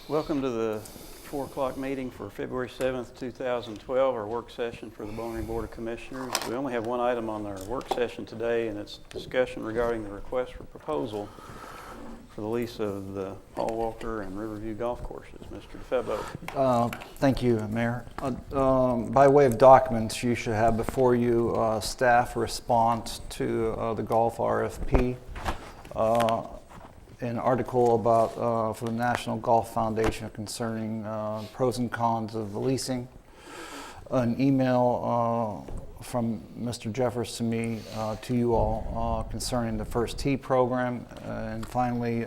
Welcome to the 4 o'clock meeting for February 7th, 2012, our work session for the Bowling Green Board of Commissioners. We only have one item on our work session today, and it's discussion regarding the request for proposal for the lease of the Paul Walker and Riverview golf courses. Mr. DeFebo. Thank you, Mayor. By way of documents, you should have before you staff response to the golf RFP. An article about for the National Golf Foundation concerning pros and cons of the leasing, an email from Mr. Jeffers to me to you all concerning the First Tee program, and finally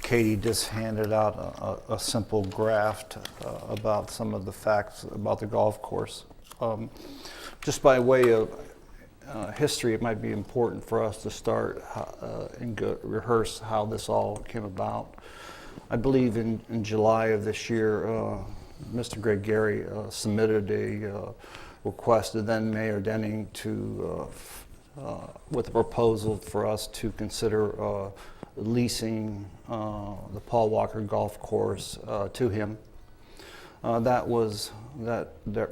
Katie just handed out a simple graph about some of the facts about the golf course. Just by way of history, it might be important for us to start and rehearse how this all came about. I believe in July of this year, Mr. Greg Gary submitted a request to then Mayor Denning to, with a proposal for us to consider leasing the Paul Walker golf course to him. That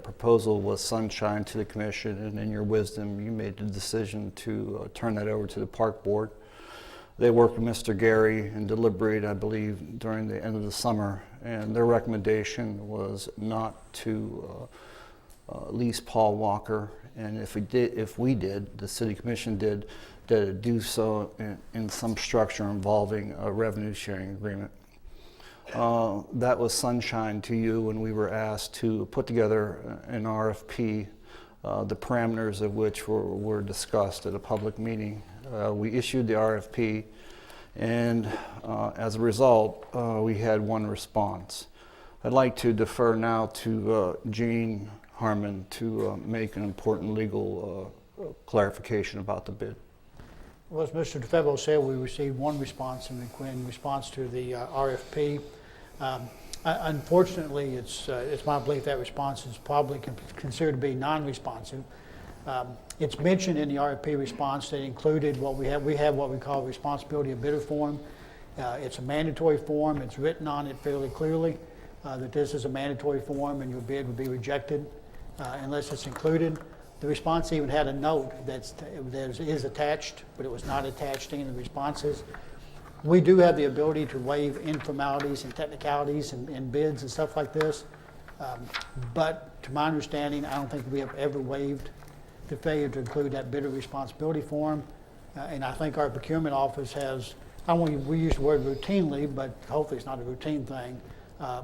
proposal was sunshine to the commission, and in your wisdom, you made the decision to turn that over to the park board. They worked with Mr. Gary and deliberated, I believe, during the end of the summer, and their recommendation was not to lease Paul Walker, and if we did, the city commission did do so in some structure involving a revenue sharing agreement. That was sunshine to you when we were asked to put together an RFP, the parameters of which were discussed at a public meeting. We issued the RFP, and as a result, we had one response. I'd like to defer now to Gene Harmon to make an important legal clarification about the bid. Well, as Mr. DeFebo said, we received one response in response to the RFP. Unfortunately, it's my belief that response is probably considered to be non-responsive. It's mentioned in the RFP response that included what we have what we call responsibility of bidder form. It's a mandatory form. It's written on it fairly clearly that this is a mandatory form and your bid would be rejected unless it's included. The response even had a note that is attached, but it was not attached to any of the responses. We do have the ability to waive informalities and technicalities and bids and stuff like this, but to my understanding, I don't think we have ever waived the failure to include that bidder responsibility form, and I think our procurement office has, we use the word routinely, but hopefully it's not a routine thing,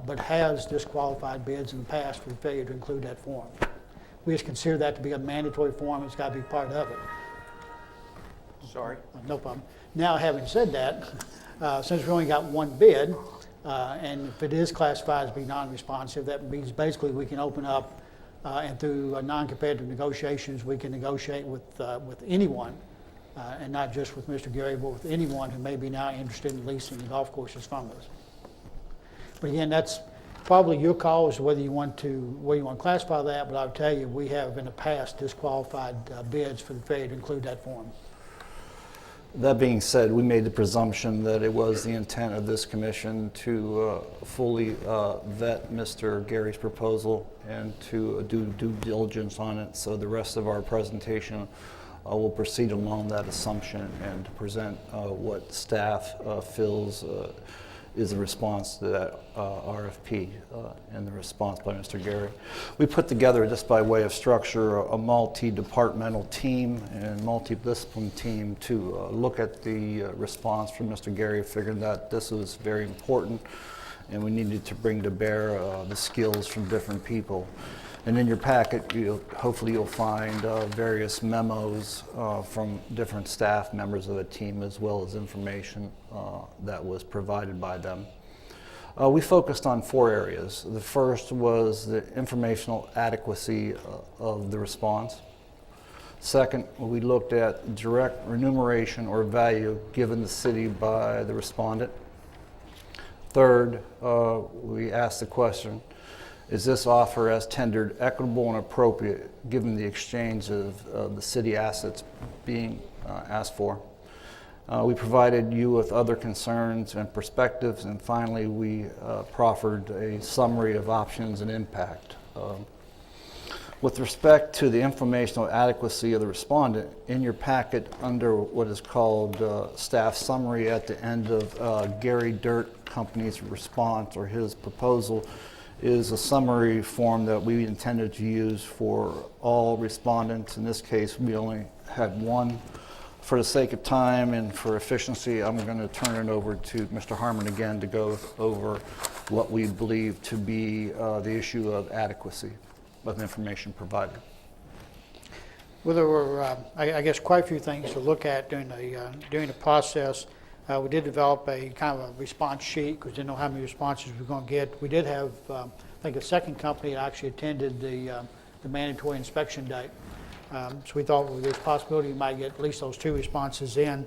but has disqualified bids in the past for failure to include that form. We just consider that to be a mandatory form. It's got to be part of it. Sorry. No problem. Now, having said that, since we only got one bid, and if it is classified as being non-responsive, that means basically we can open up and through non-competitive negotiations, we can negotiate with anyone, and not just with Mr. Gary, but with anyone who may be now interested in leasing the golf courses from us. But again, that's probably your call as to whether you want to classify that, but I'll tell you, we have in the past disqualified bids for the failure to include that form. That being said, we made the presumption that it was the intent of this commission to fully vet Mr. Gary's proposal and to do due diligence on it, so the rest of our presentation will proceed along that assumption and to present what staff feels is a response to that RFP and the response by Mr. Gary. We put together, just by way of structure, a multi-departmental team and multidisciplinary team to look at the response from Mr. Gary, figured that this was very important and we needed to bring to bear the skills from different people. And in your packet, hopefully you'll find various memos from different staff members of the team, as well as information that was provided by them. We focused on 4 areas. The first was the informational adequacy of the response. Second, we looked at direct remuneration or value given the city by the respondent. Third, we asked the question, is this offer as tendered equitable and appropriate given the exchange of the city assets being asked for? We provided you with other concerns and perspectives, and finally we proffered a summary of options and impact. With respect to the informational adequacy of the respondent, in your packet under what is called staff summary at the end of Gary Dirt Company's response or his proposal is a summary form that we intended to use for all respondents. In this case, we only had one. For the sake of time and for efficiency, I'm going to turn it over to Mr. Harmon again to go over what we believe to be the issue of adequacy of information provided. Well, there were, I guess, quite a few things to look at during the process. We did develop a kind of a response sheet because we didn't know how many responses we were going to get. We did have, I think, a second company that actually attended the mandatory inspection day. So we thought there's a possibility you might get at least those 2 responses in.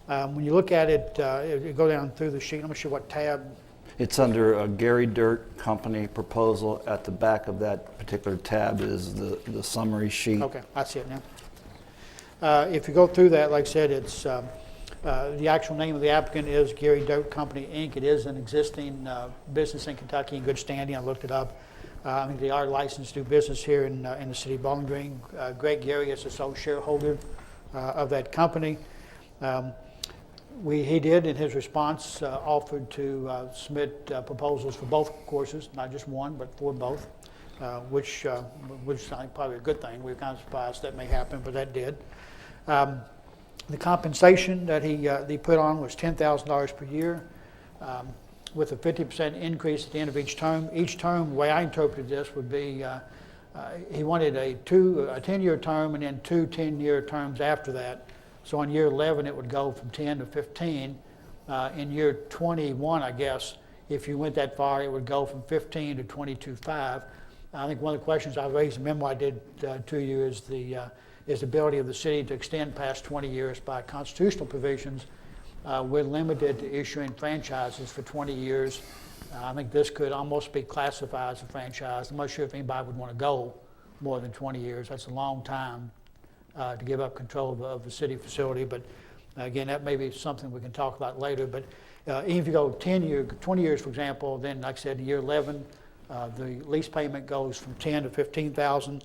When you look at it, you go down through the sheet. I'm not sure what tab. It's under a Gary Dirt Company proposal. At the back of that particular tab is the summary sheet. Okay, I see it now. If you go through that, like I said, it's the actual name of the applicant is Gary Dirt Company, Inc. It is an existing business in Kentucky in good standing. I looked it up. I mean, they are licensed to do business here in the city of Bowling Green. Greg Gary is the sole shareholder of that company. He did, in his response, offered to submit proposals for both courses, not just one, but for both, which I think probably a good thing. We were kind of surprised that may happen, but that did. The compensation that he put on was $10,000 per year, with a 50% increase at the end of each term. Each term, the way I interpreted this, would be he wanted a 10-year term and then 2 10-year terms after that. So in year 11, it would go from 10 to 15. In year 21, I guess, if you went that far, it would go from 15 to 22.5. I think one of the questions I raised in the memo I did to you is the ability of the city to extend past 20 years by constitutional provisions. We're limited to issuing franchises for 20 years. I think this could almost be classified as a franchise. I'm not sure if anybody would want to go more than 20 years. That's a long time to give up control of the city facility. But again, that may be something we can talk about later. But even if you go 20 years, for example, then like I said, in year 11, the lease payment goes from 10 to 15,000.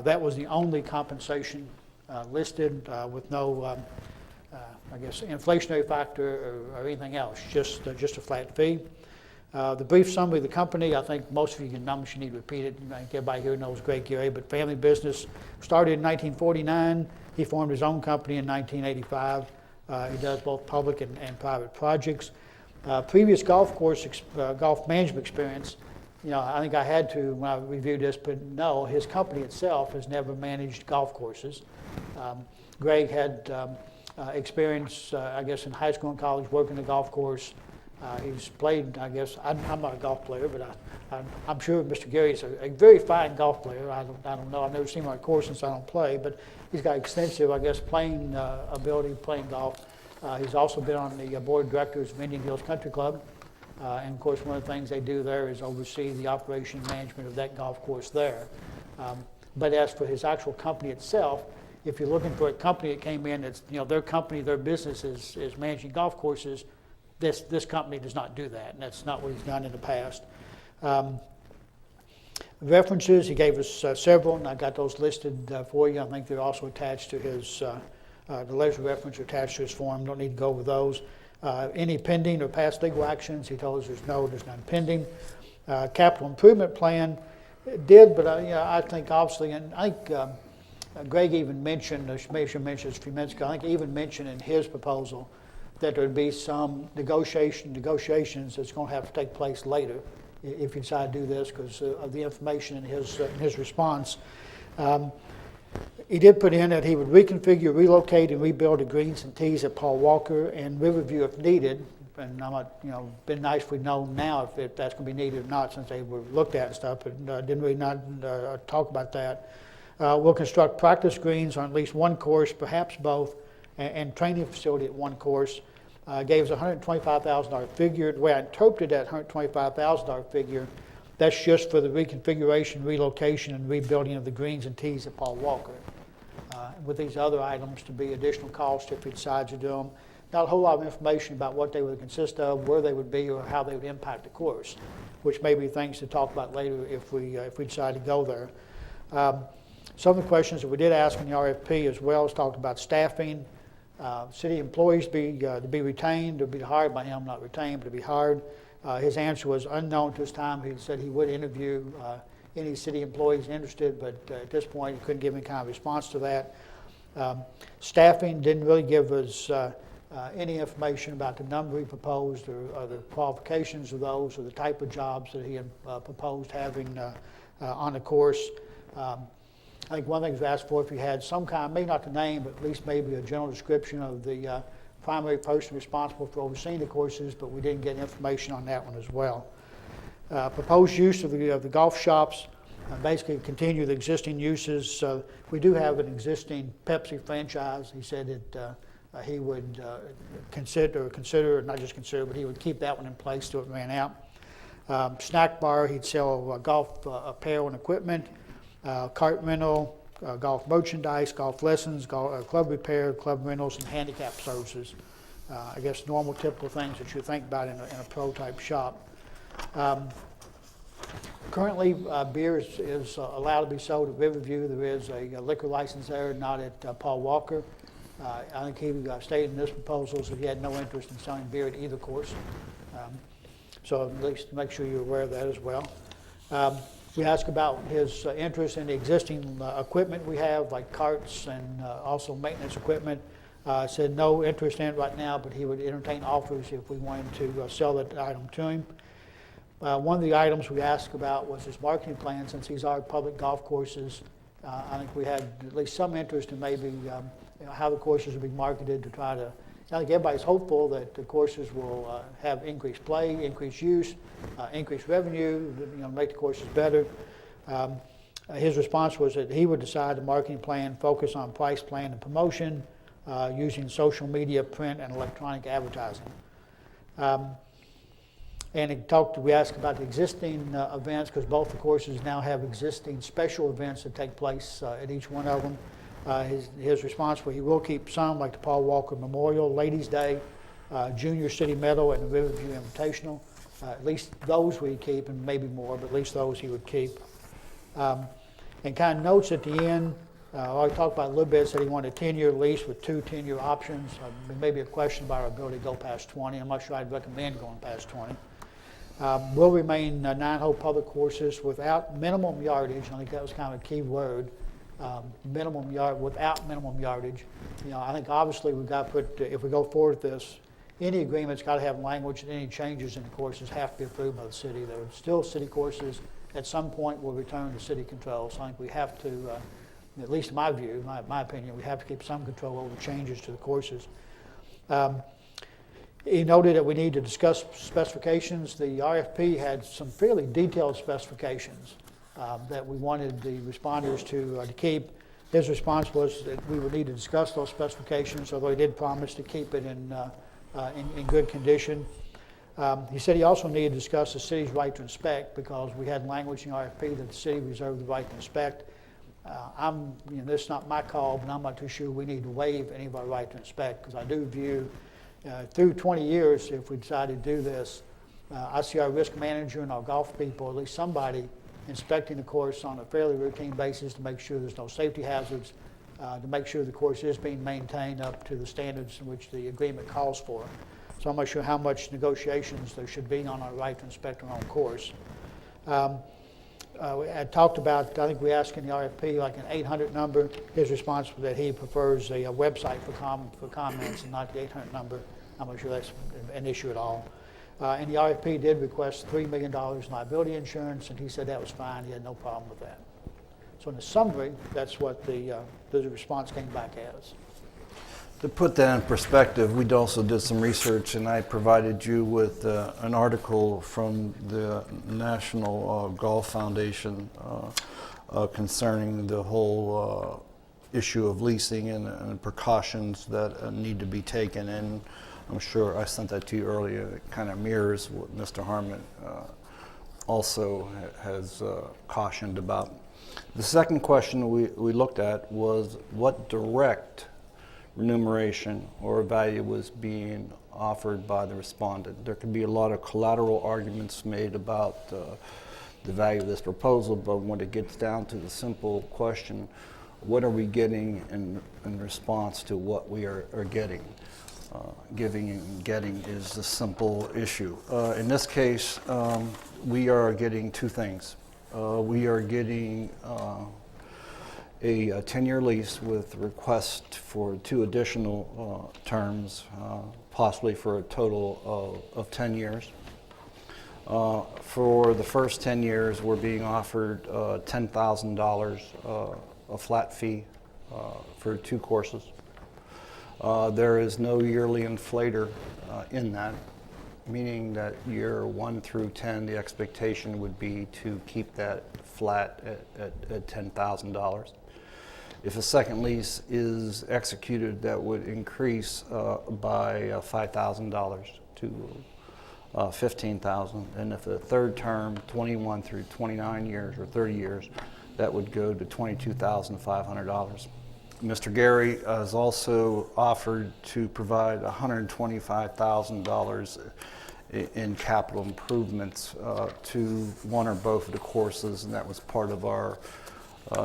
That was the only compensation listed with no, I guess, inflationary factor or anything else, just a flat fee. The brief summary of the company, I think most of you can numbers, you need to repeat it. I think everybody here knows Greg Gary, but family business. Started in 1949. He formed his own company in 1985. He does both public and private projects. Previous golf management experience, I think I had to when I reviewed this, but no, his company itself has never managed golf courses. Greg had experience, I guess, in high school and college working the golf course. He's played, I guess, I'm not a golf player, but I'm sure Mr. Gary is a very fine golf player. I don't know. I've never seen him on a course since I don't play, but he's got extensive, I guess, playing ability, playing golf. He's also been on the board of directors of Indian Hills Country Club. And of course, one of the things they do there is oversee the operation and management of that golf course there. But as for his actual company itself, if you're looking for a company that came in, that's their company, their business is managing golf courses. This company does not do that, and that's not what he's done in the past. References, he gave us several, and I got those listed for you. I think they're also attached to his, the letters of reference are attached to his form. Don't need to go over those. Any pending or past legal actions, he told us there's none pending. Capital improvement plan did, but I think obviously, and I think Greg even mentioned, maybe should mention this a few minutes ago, I think he even mentioned in his proposal that there would be some negotiations that's going to have to take place later if you decide to do this because of the information in his response. He did put in that he would reconfigure, relocate, and rebuild the greens and tees at Paul Walker and Riverview if needed. And I'm not, been nice if we know now if that's going to be needed or not since they were looked at and stuff, but didn't really not talk about that. We'll construct practice greens on at least one course, perhaps both, and training facility at one course. Gave us a $125,000 figure. The way I interpreted that $125,000 figure, that's just for the reconfiguration, relocation, and rebuilding of the greens and tees at Paul Walker. With these other items to be additional costs if we decide to do them. not a whole lot of information about what they would consist of, where they would be, or how they would impact the course, which may be things to talk about later if we decide to go there. Some of the questions that we did ask in the RFP as well is talked about staffing, city employees to be retained, to be hired by him, not retained, but to be hired. His answer was unknown to this time. He said he would interview any city employees interested, but at this point he couldn't give any kind of response to that. Staffing didn't really give us any information about the number he proposed or the qualifications of those or the type of jobs that he had proposed having on the course. I think one thing we asked for, if you had some kind, maybe not the name, but at least maybe a general description of the primary person responsible for overseeing the courses, but we didn't get information on that one as well. Proposed use of the golf shops, basically continue the existing uses. We do have an existing Pepsi franchise. He said that he would consider, not just consider, but he would keep that one in place till it ran out. Snack bar, he'd sell golf apparel and equipment, cart rental, golf merchandise, golf lessons, club repair, club rentals, and handicap services. I guess normal, typical things that you think about in a pro-type shop. Currently, beer is allowed to be sold at Riverview. There is a liquor license there, not at Paul Walker. I think he stated in his proposals that he had no interest in selling beer at either course. So at least make sure you're aware of that as well. We asked about his interest in the existing equipment we have, like carts and also maintenance equipment. Said no interest in it right now, but he would entertain offers if we wanted to sell that item to him. One of the items we asked about was his marketing plan. Since these are public golf courses, I think we had at least some interest in maybe how the courses will be marketed to try to, I think everybody's hopeful that the courses will have increased play, increased use, increased revenue, make the courses better. His response was that he would decide the marketing plan, focus on price plan and promotion, using social media, print, and electronic advertising. And we asked about the existing events, because both the courses now have existing special events that take place at each one of them. His response was he will keep some, like the Paul Walker Memorial, Ladies' Day, Junior City Medal, and the Riverview Invitational. At least those we keep, and maybe more, but at least those he would keep. And kind of notes at the end, I talked about it a little bit, said he wanted a 10-year lease with 2 10-year options. Maybe a question about our ability to go past 20. I'm not sure I'd recommend going past 20. Will remain 9-hole public courses without minimum yardage. I think that was kind of a key word. Without minimum yardage. I think obviously we've got to put, if we go forward with this, any agreement's got to have language that any changes in the courses have to be approved by the city. There are still city courses. At some point will return to city control. So I think we have to, at least in my view, my opinion, we have to keep some control over changes to the courses. He noted that we need to discuss specifications. The RFP had some fairly detailed specifications that we wanted the responders to keep. His response was that we would need to discuss those specifications, although he did promise to keep it in good condition. He said he also needed to discuss the city's right to inspect, because we had language in the RFP that the city reserved the right to inspect. This is not my call, but I'm not too sure we need to waive any of our right to inspect, because I do view through 20 years, if we decide to do this, I see our risk manager and our golf people, at least somebody, inspecting the course on a fairly routine basis to make sure there's no safety hazards, to make sure the course is being maintained up to the standards in which the agreement calls for. So I'm not sure how much negotiations there should be on our right to inspect our own course. We had talked about, I think we asked in the RFP like an 800 number. His response was that he prefers a website for comments and not the 800 number. I'm not sure that's an issue at all. And the RFP did request $3 million in liability insurance, and he said that was fine. He had no problem with that. So in the summary, that's what the response came back as. To put that in perspective, we also did some research, and I provided you with an article from the National Golf Foundation concerning the whole issue of leasing and precautions that need to be taken. And I'm sure I sent that to you earlier. It kind of mirrors what Mr. Harmon also has cautioned about. The second question we looked at was what direct remuneration or value was being offered by the respondent. There could be a lot of collateral arguments made about the value of this proposal, but when it gets down to the simple question, what are we getting in response to what we are getting? Giving and getting is the simple issue. In this case, we are getting two things. We are getting a 10-year lease with request for 2 additional terms, possibly for a total of 10 years. For the first 10 years, we're being offered $10,000, a flat fee for 2 courses. There is no yearly inflator in that, meaning that year 1 through 10, the expectation would be to keep that flat at $10,000. If a second lease is executed, that would increase by $5,000 to $15,000. And if a third term, 21 through 29 years or 30 years, that would go to $22,500. Mr. Gary has also offered to provide $125,000 in capital improvements to one or both of the courses, and that was part of our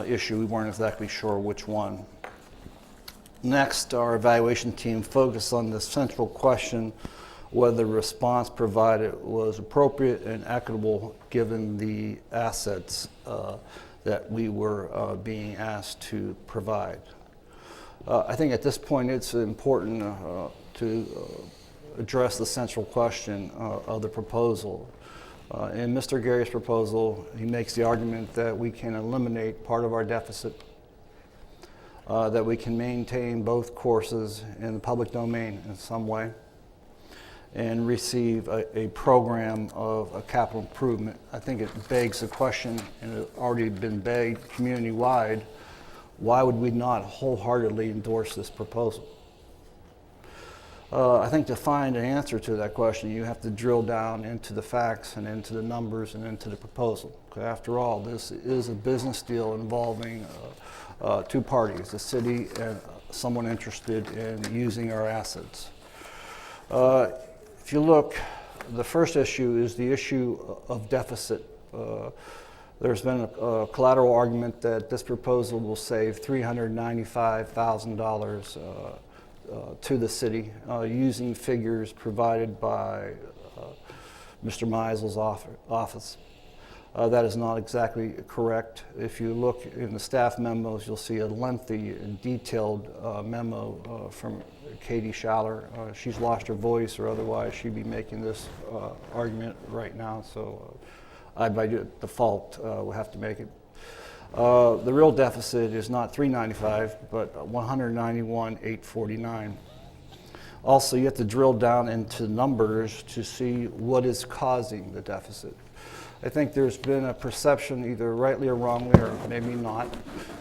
issue. We weren't exactly sure which one. Next, our evaluation team focused on the central question whether the response provided was appropriate and equitable given the assets that we were being asked to provide. I think at this point it's important to address the central question of the proposal. In Mr. Gary's proposal, he makes the argument that we can eliminate part of our deficit, that we can maintain both courses in the public domain in some way, and receive a program of a capital improvement. I think it begs the question, and it's already been begged community-wide, why would we not wholeheartedly endorse this proposal? I think to find an answer to that question, you have to drill down into the facts and into the numbers and into the proposal. Because after all, this is a business deal involving 2 parties, the city and someone interested in using our assets. If you look, the first issue is the issue of deficit. There's been a collateral argument that this proposal will save $395,000 to the city using figures provided by Mr. Meisel's office. That is not exactly correct. If you look in the staff memos, you'll see a lengthy and detailed memo from Katie Schaller. She's lost her voice, or otherwise she'd be making this argument right now, so I by default will have to make it. The real deficit is not $395, but $191,849. Also, you have to drill down into numbers to see what is causing the deficit. I think there's been a perception, either rightly or wrongly, or maybe not,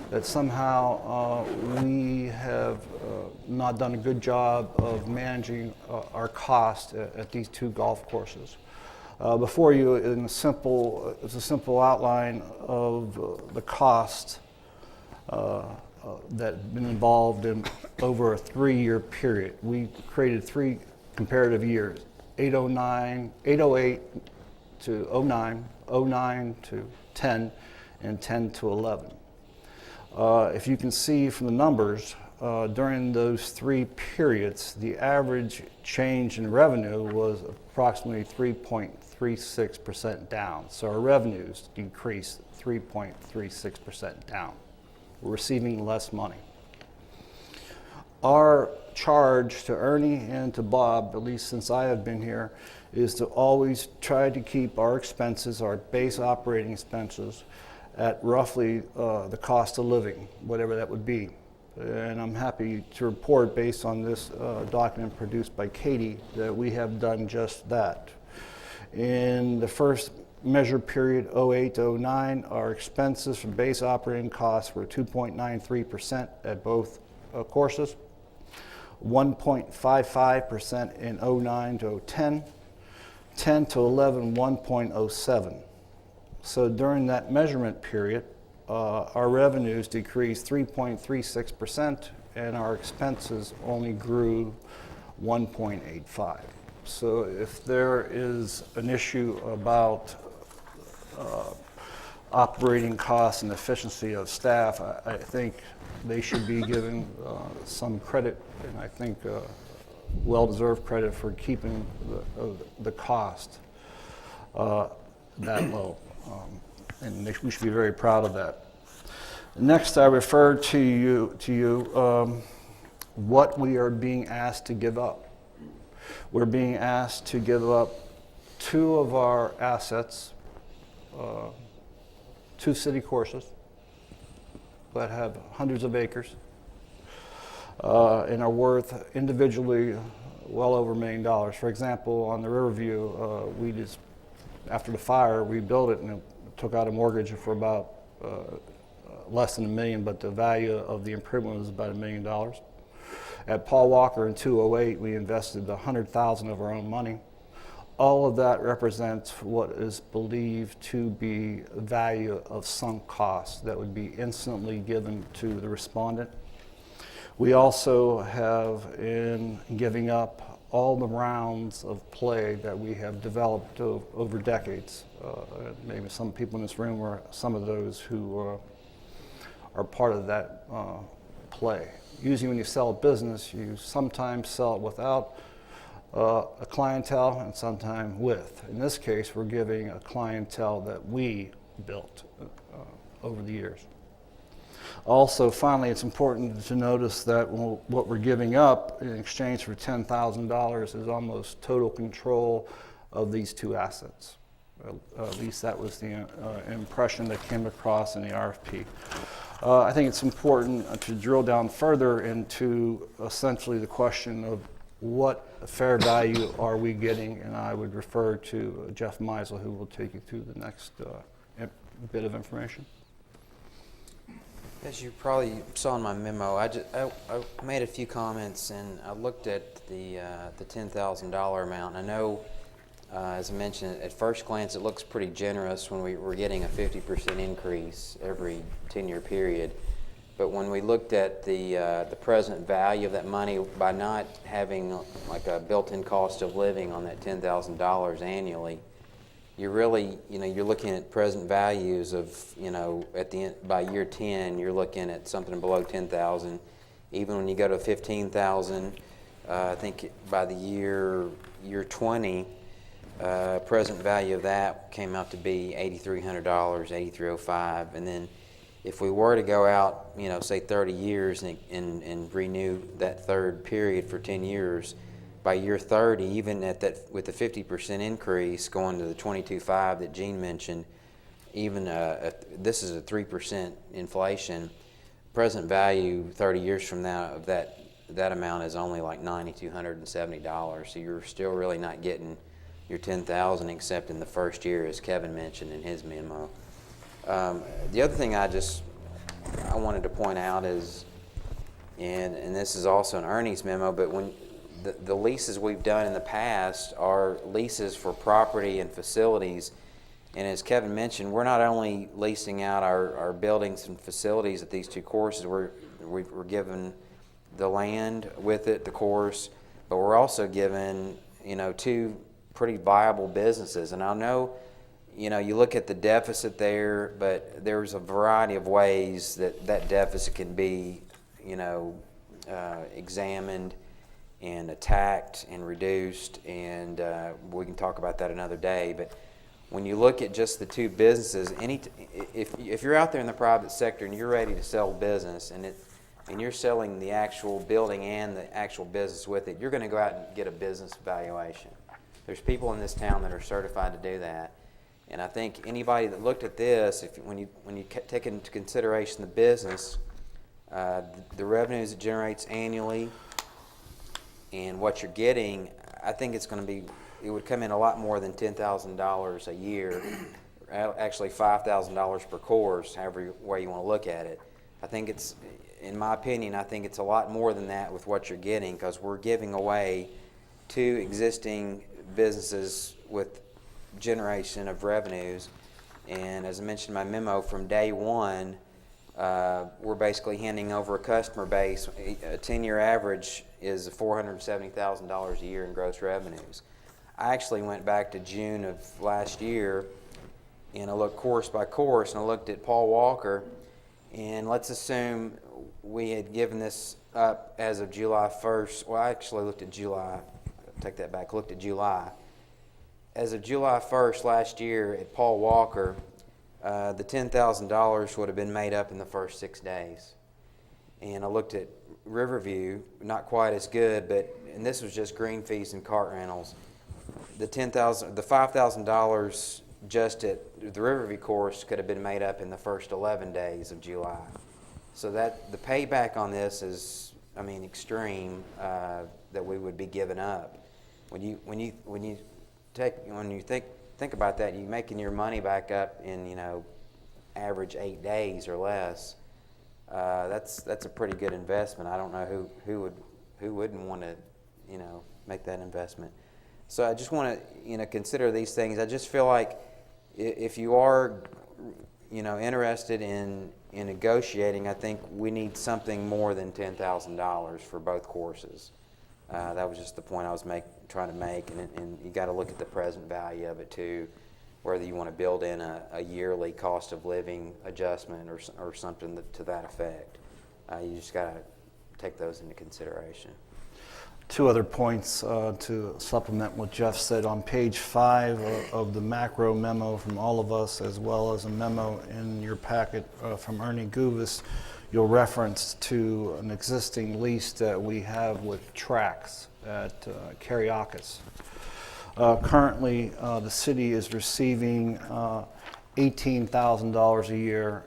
that somehow we have not done a good job of managing our cost at these 2 golf courses. Before you, it's a simple outline of the cost that have been involved in over a 3-year period. We created 3 comparative years: 808 to 09, 09 to 10, and 10 to 11. If you can see from the numbers, during those 3 periods, the average change in revenue was approximately 3.36% down. So our revenues decreased 3.36% down. We're receiving less money. Our charge to Ernie and to Bob, at least since I have been here, is to always try to keep our expenses, our base operating expenses, at roughly the cost of living, whatever that would be. And I'm happy to report, based on this document produced by Katie, that we have done just that. In the first measure period, 08 to 09, our expenses for base operating costs were 2.93% at both courses, 1.55% in 09 to 10, 10 to 11, 1.07. So during that measurement period, our revenues decreased 3.36% and our expenses only grew 1.85. So if there is an issue about operating costs and efficiency of staff, I think they should be given some credit, and I think well-deserved credit for keeping the cost that low. And we should be very proud of that. Next, I refer to you what we are being asked to give up. We're being asked to give up 2 of our assets, 2 city courses that have hundreds of acres and are worth individually well over $1 million. For example, on the Riverview, we just, after the fire, we built it and it took out a mortgage for about less than $1 million, but the value of the improvement was about $1 million. At Paul Walker in 208, we invested $100,000 of our own money. All of that represents what is believed to be value of sunk costs that would be instantly given to the respondent. We also have, in giving up all the rounds of play that we have developed over decades. Maybe some people in this room are some of those who are part of that play. Usually when you sell a business, you sometimes sell it without a clientele and sometimes with. In this case, we're giving a clientele that we built over the years. Also, finally, it's important to notice that what we're giving up in exchange for $10,000 is almost total control of these 2 assets. At least that was the impression that came across in the RFP. I think it's important to drill down further into essentially the question of what fair value are we getting, and I would refer to Jeff Meisel, who will take you through the next bit of information. As you probably saw in my memo, I made a few comments and I looked at the $10,000 amount. I know, as I mentioned, at first glance it looks pretty generous when we're getting a 50% increase every 10-year period. But when we looked at the present value of that money, by not having like a built-in cost of living on that $10,000 annually, you're really, you're looking at present values of, at the end, by year 10, you're looking at something below 10,000. Even when you go to 15,000, I think by the year 20, present value of that came out to be $8,300, $8,305, and then if we were to go out, say 30 years and renew that third period for 10 years, by year 30, even at that, with the 50% increase going to the 22.5 that Gene mentioned, even this is a 3% inflation. Present value 30 years from now of that amount is only like $9,270. So you're still really not getting your $10,000 except in the first year, as Kevin mentioned in his memo. The other thing I wanted to point out is, and this is also an earnings memo, but when the leases we've done in the past are leases for property and facilities, and as Kevin mentioned, we're not only leasing out our buildings and facilities at these 2 courses, we're given the land with it, the course, but we're also given 2 pretty viable businesses. And I know you look at the deficit there, but there's a variety of ways that deficit can be examined and attacked and reduced, and we can talk about that another day. But when you look at just the 2 businesses, if you're out there in the private sector and you're ready to sell business and you're selling the actual building and the actual business with it, you're going to go out and get a business valuation. There's people in this town that are certified to do that, and I think anybody that looked at this, when you take into consideration the business, the revenues it generates annually, and what you're getting, I think it would come in a lot more than $10,000 a year, actually $5,000 per course, however way you want to look at it. I think it's, in my opinion, I think it's a lot more than that with what you're getting, because we're giving away 2 existing businesses with generation of revenues. And as I mentioned in my memo, from day one, we're basically handing over a customer base. A 10-year average is $470,000 a year in gross revenues. I actually went back to June of last year, and I looked course by course, and I looked at Paul Walker, and let's assume we had given this up as of July 1st. Well, I actually looked at July. Take that back. Looked at July. As of July 1st last year at Paul Walker, the $10,000 would have been made up in the first 6 days. And I looked at Riverview, not quite as good, and this was just green fees and cart rentals. The $5,000 just at the Riverview course could have been made up in the first 11 days of July. So that the payback on this is, I mean, extreme, that we would be giving up. When you think about that, you're making your money back up in, average 8 days or less. That's a pretty good investment. I don't know who wouldn't want to, make that investment. So I just want to, consider these things. I just feel like if you are, interested in negotiating, I think we need something more than $10,000 for both courses. That was just the point I was trying to make, and you got to look at the present value of it too, whether you want to build in a yearly cost of living adjustment or something to that effect. You just got to take those into consideration. Two other points to supplement what Jeff said. On page 5 of the macro memo from all of us, as well as a memo in your packet from Ernie Guvis, you'll reference to an existing lease that we have with Trax at Kariakis. Currently, the city is receiving $18,000 a year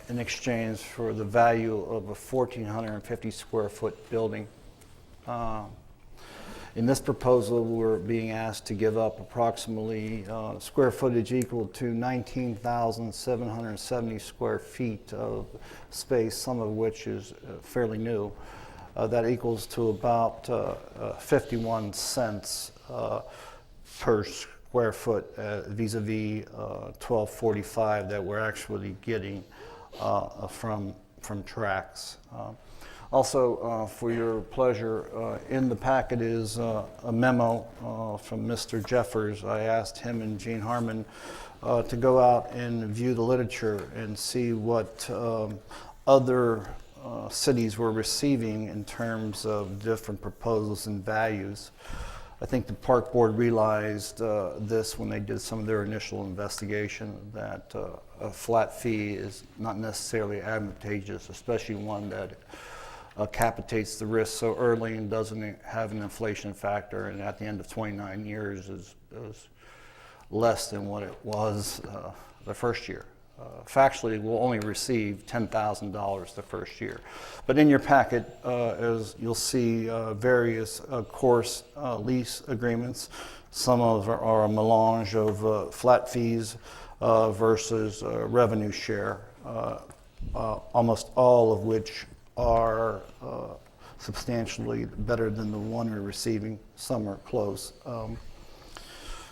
in exchange for the value of a 1,450 square foot building. In this proposal, we're being asked to give up approximately square footage equal to 19,770 square feet of space, some of which is fairly new. That equals to about 51 cents per square foot vis-a-vis $12.45 that we're actually getting from Trax. Also, for your pleasure, in the packet is a memo from Mr. Jeffers. I asked him and Gene Harmon to go out and view the literature and see what other cities were receiving in terms of different proposals and values. I think the park board realized this when they did some of their initial investigation, that a flat fee is not necessarily advantageous, especially one that capitates the risk so early and doesn't have an inflation factor, and at the end of 29 years is less than what it was the first year. Factually, we'll only receive $10,000 the first year. But in your packet, as you'll see, various course lease agreements. Some of are a melange of flat fees versus revenue share, almost all of which are substantially better than the one we're receiving. Some are close.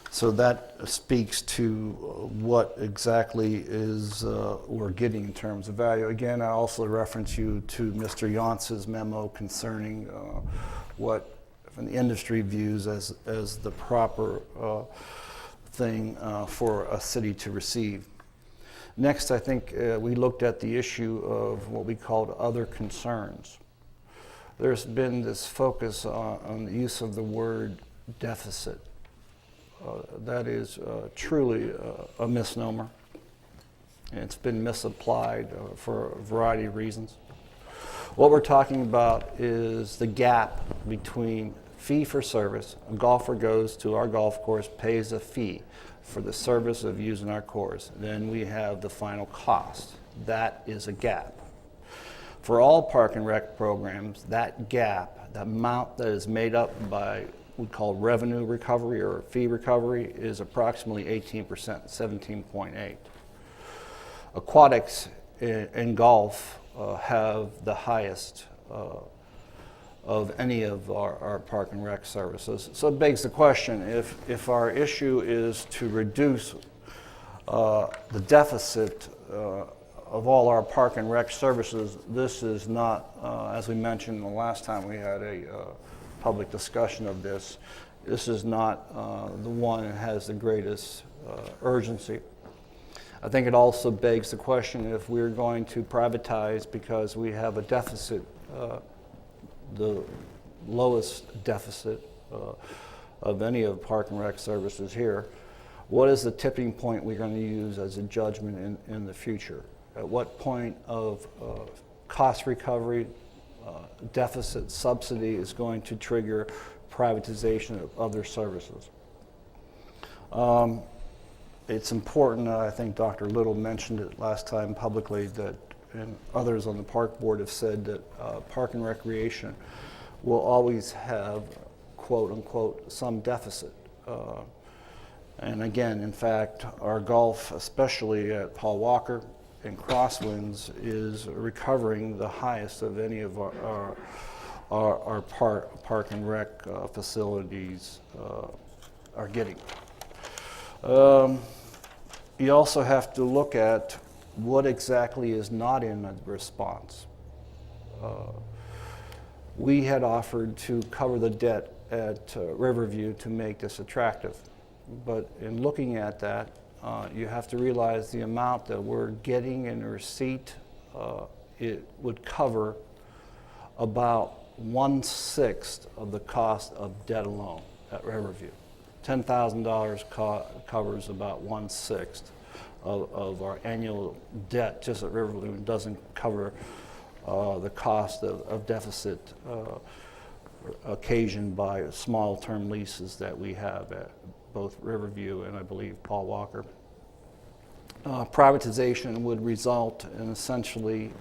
So that speaks to what exactly is we're getting in terms of value. Again, I also reference you to Mr. Jantz's memo concerning what from the industry views as the proper thing for a city to receive. Next, I think we looked at the issue of what we called other concerns. There's been this focus on the use of the word deficit. That is truly a misnomer. And it's been misapplied for a variety of reasons. What we're talking about is the gap between fee for service. A golfer goes to our golf course, pays a fee for the service of using our course. Then we have the final cost. That is a gap. For all park and rec programs, that gap, the amount that is made up by we call revenue recovery or fee recovery, is approximately 18%, 17.8. Aquatics and golf have the highest of any of our park and rec services. So it begs the question, if our issue is to reduce the deficit of all our park and rec services, this is not, as we mentioned the last time we had a public discussion of this, this is not the one that has the greatest urgency. I think it also begs the question if we're going to privatize because we have a deficit, the lowest deficit of any of park and rec services here, what is the tipping point we're going to use as a judgment in the future? At what point of cost recovery, deficit subsidy is going to trigger privatization of other services? It's important, I think Dr. Little mentioned it last time publicly, that, and others on the park board have said that park and recreation will always have, quote unquote, some deficit. And again, in fact, our golf, especially at Paul Walker and Crosswinds, is recovering the highest of any of our park and rec facilities are getting. You also have to look at what exactly is not in the response. We had offered to cover the debt at Riverview to make this attractive. But in looking at that, you have to realize the amount that we're getting in receipt, it would cover about 1/6 of the cost of debt alone at Riverview. $10,000 covers about 1/6 of our annual debt just at Riverview. It doesn't cover the cost of deficit occasioned by small term leases that we have at both Riverview and I believe Paul Walker. Privatization would result in essentially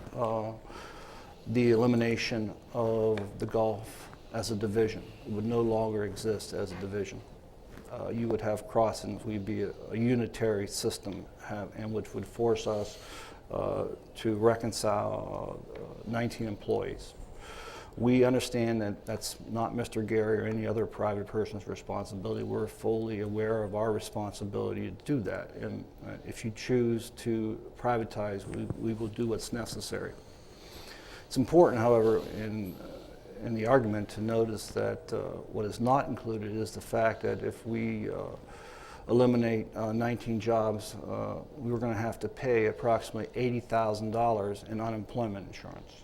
the elimination of the golf as a division. It would no longer exist as a division. You would have Crossings, we'd be a unitary system, and which would force us to reconcile 19 employees. We understand that that's not Mr. Gary or any other private person's responsibility. We're fully aware of our responsibility to do that. And if you choose to privatize, we will do what's necessary. It's important, however, in the argument to notice that what is not included is the fact that if we eliminate 19 jobs, we were going to have to pay approximately $80,000 in unemployment insurance.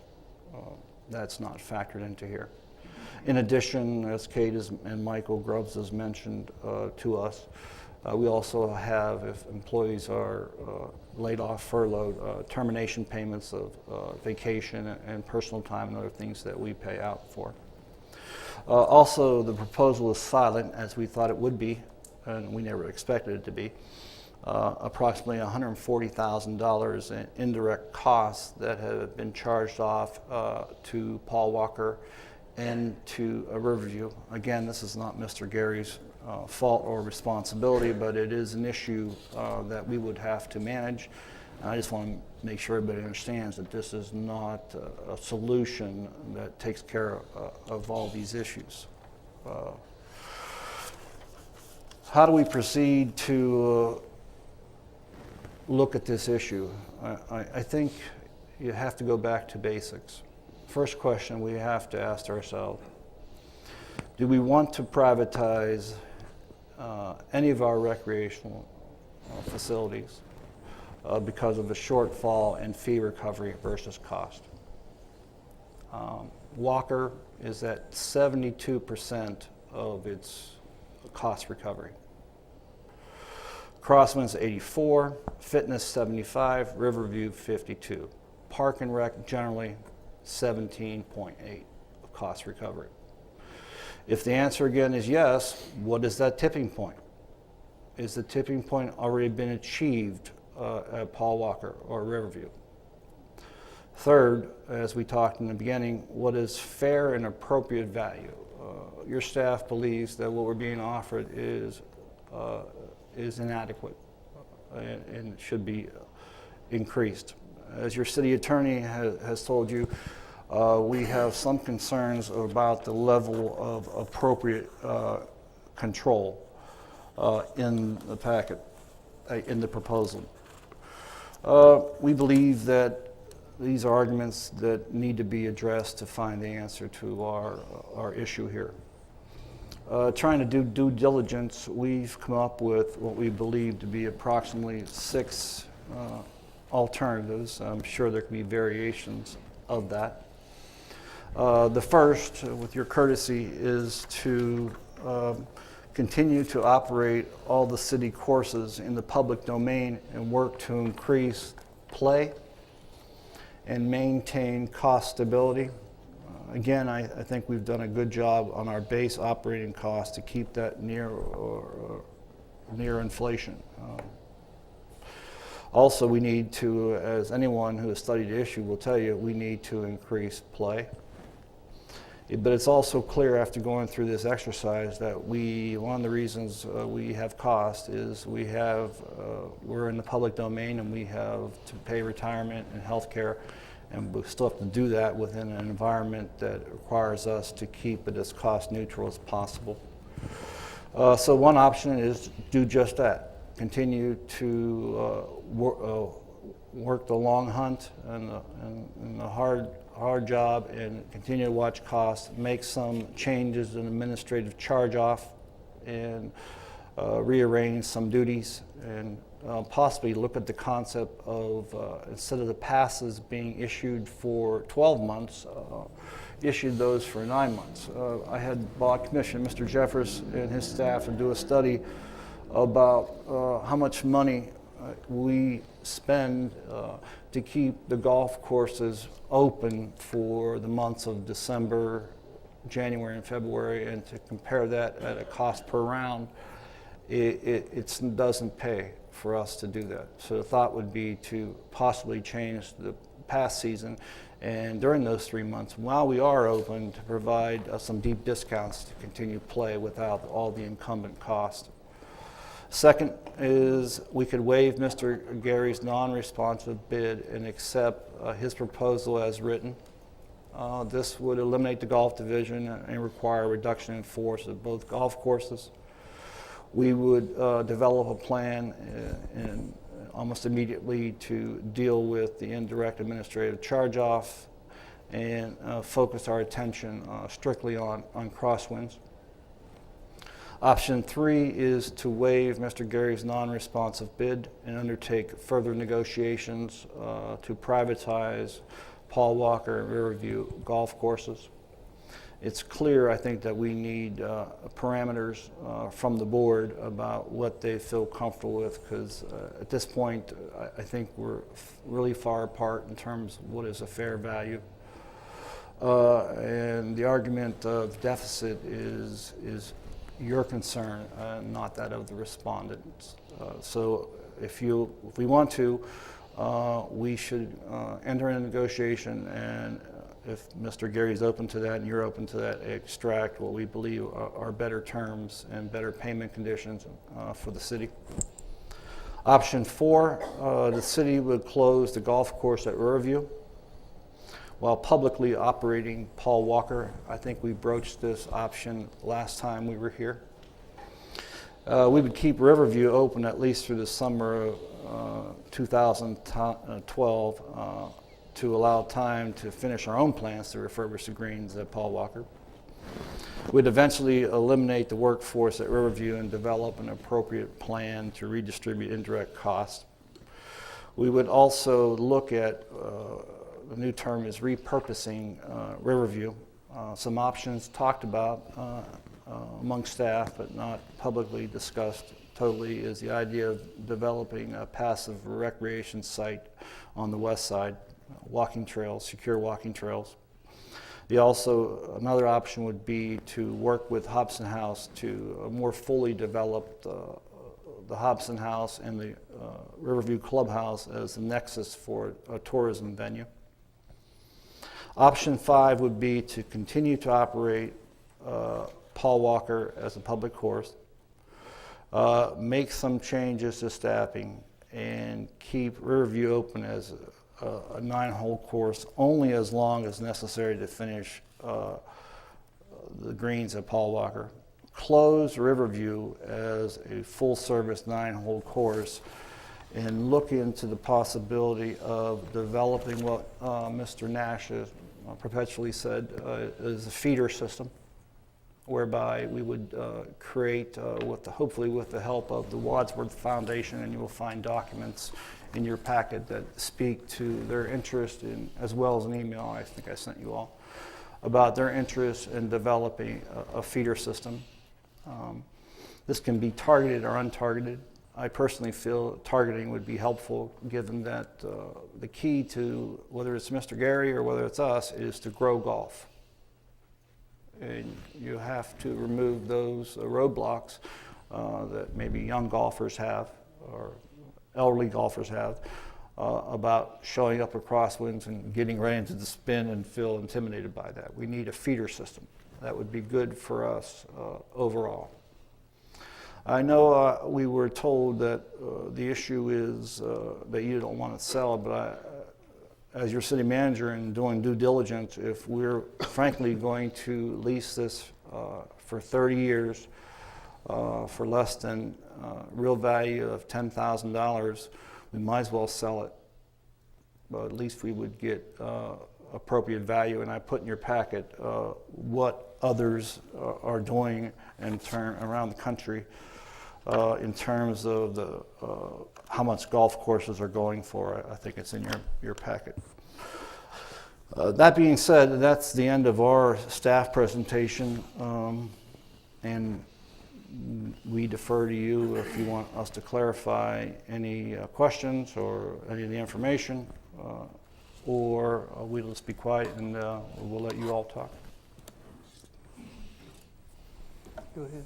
That's not factored into here. In addition, as Kate and Michael Grubbs has mentioned to us, we also have, if employees are laid off, furloughed, termination payments of vacation and personal time and other things that we pay out for. Also, the proposal is silent, as we thought it would be, and we never expected it to be. Approximately $140,000 in indirect costs that have been charged off to Paul Walker and to Riverview. Again, this is not Mr. Gary's fault or responsibility, but it is an issue that we would have to manage. I just want to make sure everybody understands that this is not a solution that takes care of all these issues. How do we proceed to look at this issue? I think you have to go back to basics. First question we have to ask ourselves, do we want to privatize any of our recreational facilities because of the shortfall in fee recovery versus cost? Walker is at 72% of its cost recovery. Crosswinds 84, Fitness 75, Riverview 52. Park and Rec generally 17.8 of cost recovery. If the answer again is yes, what is that tipping point? Is the tipping point already been achieved at Paul Walker or Riverview? Third, as we talked in the beginning, what is fair and appropriate value? Your staff believes that what we're being offered is inadequate and should be increased. As your city attorney has told you, we have some concerns about the level of appropriate control in the packet, in the proposal. We believe that these are arguments that need to be addressed to find the answer to our issue here. Trying to do due diligence, we've come up with what we believe to be approximately 6 alternatives. I'm sure there can be variations of that. The first, with your courtesy, is to continue to operate all the city courses in the public domain and work to increase play and maintain cost stability. Again, I think we've done a good job on our base operating costs to keep that near inflation. Also, we need to, as anyone who has studied the issue will tell you, we need to increase play. But it's also clear after going through this exercise that one of the reasons we have cost is we're in the public domain and we have to pay retirement and health care, and we still have to do that within an environment that requires us to keep it as cost neutral as possible. So one option is to do just that. Continue to work the long hunt and the hard job and continue to watch costs, make some changes in administrative charge-off and rearrange some duties, and possibly look at the concept of instead of the passes being issued for 12 months, issued those for 9 months. I had commissioned Mr. Jeffers and his staff to do a study about how much money we spend to keep the golf courses open for the months of December, January, and February, and to compare that at a cost per round, it doesn't pay for us to do that. So the thought would be to possibly change the pass season, and during those 3 months, while we are open, to provide some deep discounts to continue play without all the incumbent cost. Second is we could waive Mr. Gary's non-responsive bid and accept his proposal as written. This would eliminate the golf division and require a reduction in force of both golf courses. We would develop a plan and almost immediately to deal with the indirect administrative charge-off and focus our attention strictly on crosswinds. Option 3 is to waive Mr. Gary's non-responsive bid and undertake further negotiations to privatize Paul Walker and Riverview golf courses. It's clear, I think, that we need parameters from the board about what they feel comfortable with, because at this point, I think we're really far apart in terms of what is a fair value. And the argument of deficit is your concern, not that of the respondents. So if we want to, we should enter into negotiation, and if Mr. Gary is open to that and you're open to that, extract what we believe are better terms and better payment conditions for the city. Option 4, the city would close the golf course at Riverview while publicly operating Paul Walker. I think we broached this option last time we were here. We would keep Riverview open at least through the summer of 2012 to allow time to finish our own plans to refurbish the greens at Paul Walker. We'd eventually eliminate the workforce at Riverview and develop an appropriate plan to redistribute indirect costs. We would also look at the new term is repurposing Riverview. Some options talked about among staff but not publicly discussed totally is the idea of developing a passive recreation site on the west side, walking trails, secure walking trails. Another option would be to work with Hobson House to more fully develop the Hobson House and the Riverview Clubhouse as a nexus for a tourism venue. Option 5 would be to continue to operate Paul Walker as a public course, make some changes to staffing, and keep Riverview open as a 9-hole course only as long as necessary to finish the greens at Paul Walker. Close Riverview as a full-service 9-hole course and look into the possibility of developing what Mr. Nash has perpetually said is a feeder system, whereby we would create, hopefully with the help of the Wadsworth Foundation, and you will find documents in your packet that speak to their interest in, as well as an email I think I sent you all, about their interest in developing a feeder system. This can be targeted or untargeted. I personally feel targeting would be helpful, given that the key to whether it's Mr. Gary or whether it's us is to grow golf. And you have to remove those roadblocks that maybe young golfers have or elderly golfers have about showing up at crosswinds and getting ready to spin and feel intimidated by that. We need a feeder system. That would be good for us overall. I know we were told that the issue is that you don't want to sell, but as your city manager and doing due diligence, if we're frankly going to lease this for 30 years for less than real value of $10,000, we might as well sell it. But at least we would get appropriate value. And I put in your packet what others are doing around the country in terms of the how much golf courses are going for. I think it's in your packet. That being said, that's the end of our staff presentation, and we defer to you if you want us to clarify any questions or any of the information, or we'll just be quiet and we'll let you all talk. Go ahead.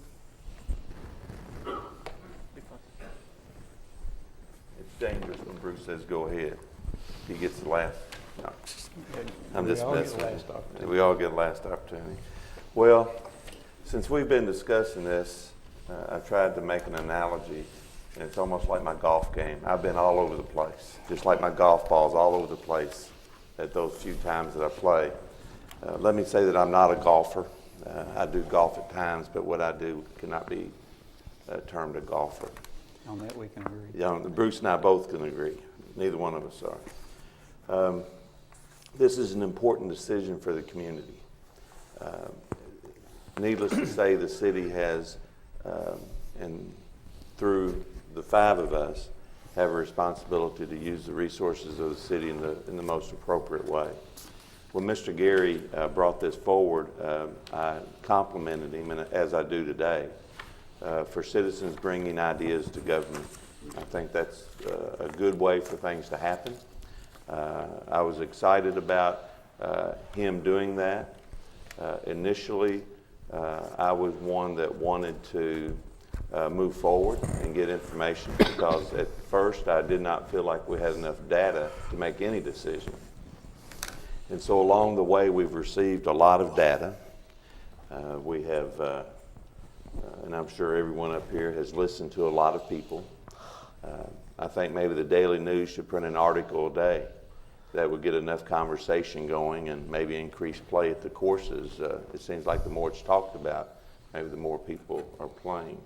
It's dangerous when Bruce says go ahead. He gets the last. No, I'm just messing with you. We all get the last opportunity. Well, since we've been discussing this, I tried to make an analogy, and it's almost like my golf game. I've been all over the place, just like my golf balls all over the place at those few times that I play. Let me say that I'm not a golfer. I do golf at times, but what I do cannot be termed a golfer. On that we can agree. Yeah, Bruce and I both can agree. Neither one of us are. This is an important decision for the community. Needless to say, the city has, and through the five of us, have a responsibility to use the resources of the city in the most appropriate way. When Mr. Gary brought this forward, I complimented him, and as I do today, for citizens bringing ideas to government. I think that's a good way for things to happen. I was excited about him doing that. Initially, I was one that wanted to move forward and get information because at first I did not feel like we had enough data to make any decision. And so along the way we've received a lot of data. We have, and I'm sure everyone up here has listened to a lot of people. I think maybe the Daily News should print an article a day that would get enough conversation going and maybe increase play at the courses. It seems like the more it's talked about, maybe the more people are playing.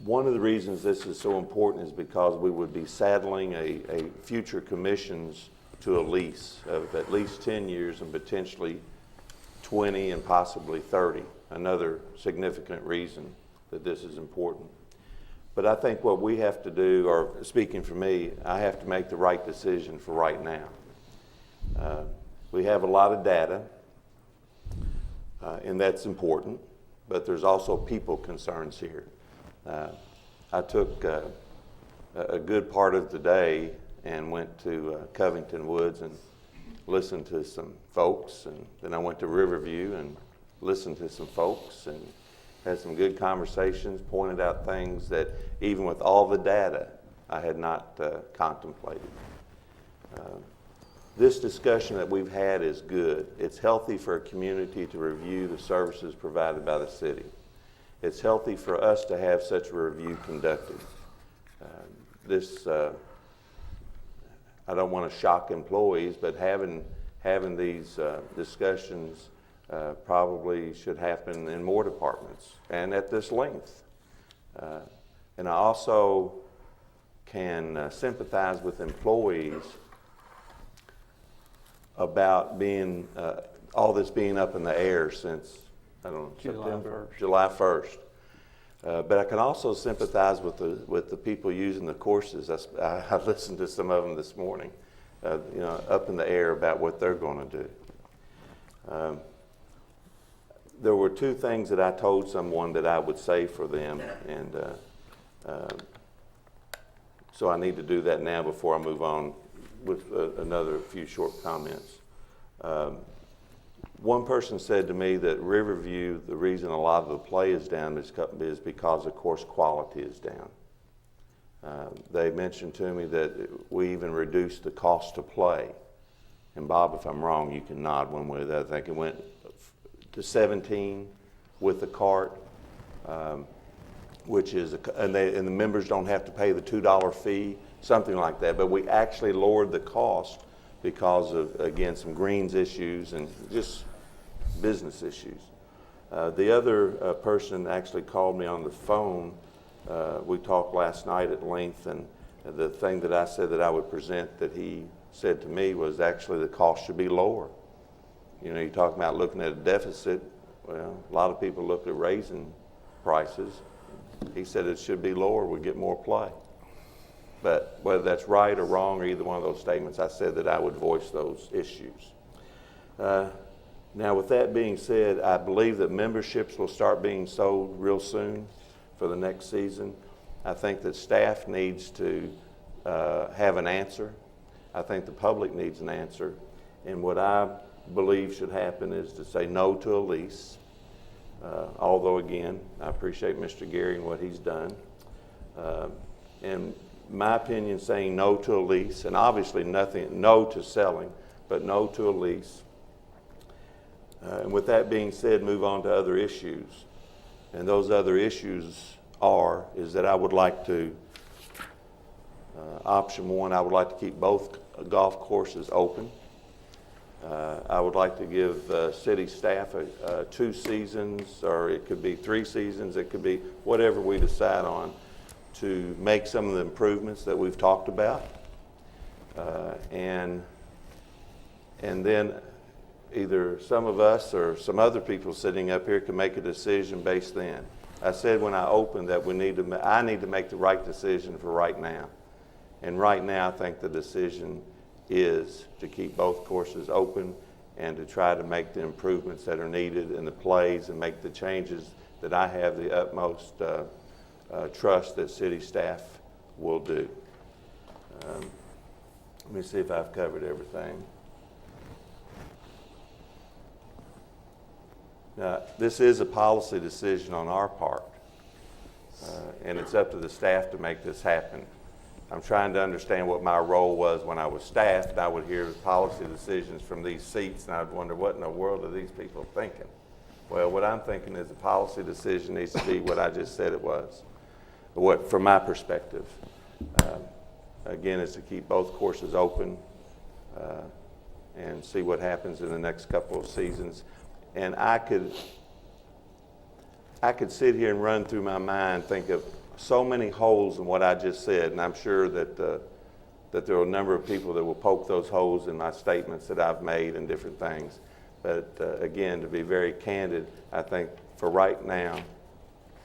One of the reasons this is so important is because we would be saddling a future commissions to a lease of at least 10 years and potentially 20 and possibly 30. Another significant reason that this is important. But I think what we have to do, or speaking for me, I have to make the right decision for right now. We have a lot of data, and that's important, but there's also people concerns here. I took a good part of the day and went to Covington Woods and listened to some folks, and then I went to Riverview and listened to some folks and had some good conversations, pointed out things that even with all the data I had not contemplated. This discussion that we've had is good. It's healthy for a community to review the services provided by the city. It's healthy for us to have such a review conducted. I don't want to shock employees, but having these discussions probably should happen in more departments and at this length. And I also can sympathize with employees about being, all this being up in the air since, I don't know, July September? 1st. July 1st. But I can also sympathize with the people using the courses. I listened to some of them this morning, you know, up in the air about what they're going to do. There were two things that I told someone that I would say for them, and so I need to do that now before I move on with another few short comments. One person said to me that Riverview, the reason a lot of the play is down is because the course quality is down. They mentioned to me that we even reduced the cost to play. And Bob, if I'm wrong, you can nod one way or the other. I think it went to 17 with the cart, which is, and the members don't have to pay the $2 fee, something like that. But we actually lowered the cost because of, again, some greens issues and just business issues. The other person actually called me on the phone. We talked last night at length, and the thing that I said that I would present that he said to me was actually the cost should be lower. You know, you're talking about looking at a deficit. Well, a lot of people look at raising prices. He said it should be lower, we get more play. But whether that's right or wrong or either one of those statements, I said that I would voice those issues. Now, with that being said, I believe that memberships will start being sold real soon for the next season. I think that staff needs to have an answer. I think the public needs an answer. And what I believe should happen is to say no to a lease. Although, again, I appreciate Mr. Gary and what he's done. In my opinion, saying no to a lease, and obviously no to selling, but no to a lease. And with that being said, move on to other issues. And those other issues is that I would like to, option one, I would like to keep both golf courses open. I would like to give city staff 2 seasons, or it could be 3 seasons, it could be whatever we decide on, to make some of the improvements that we've talked about. And then either some of us or some other people sitting up here can make a decision based then. I said when I opened that I need to make the right decision for right now. And right now I think the decision is to keep both courses open and to try to make the improvements that are needed in the plays and make the changes that I have the utmost trust that city staff will do. Let me see if I've covered everything. Now, this is a policy decision on our part, and it's up to the staff to make this happen. I'm trying to understand what my role was when I was staff, and I would hear policy decisions from these seats, and I'd wonder, what in the world are these people thinking? Well, what I'm thinking is the policy decision needs to be what I just said it was, from my perspective. Again, is to keep both courses open and see what happens in the next couple of seasons. And I could sit here and run through my mind, think of so many holes in what I just said, and I'm sure that there are a number of people that will poke those holes in my statements that I've made and different things. But again, to be very candid, I think for right now,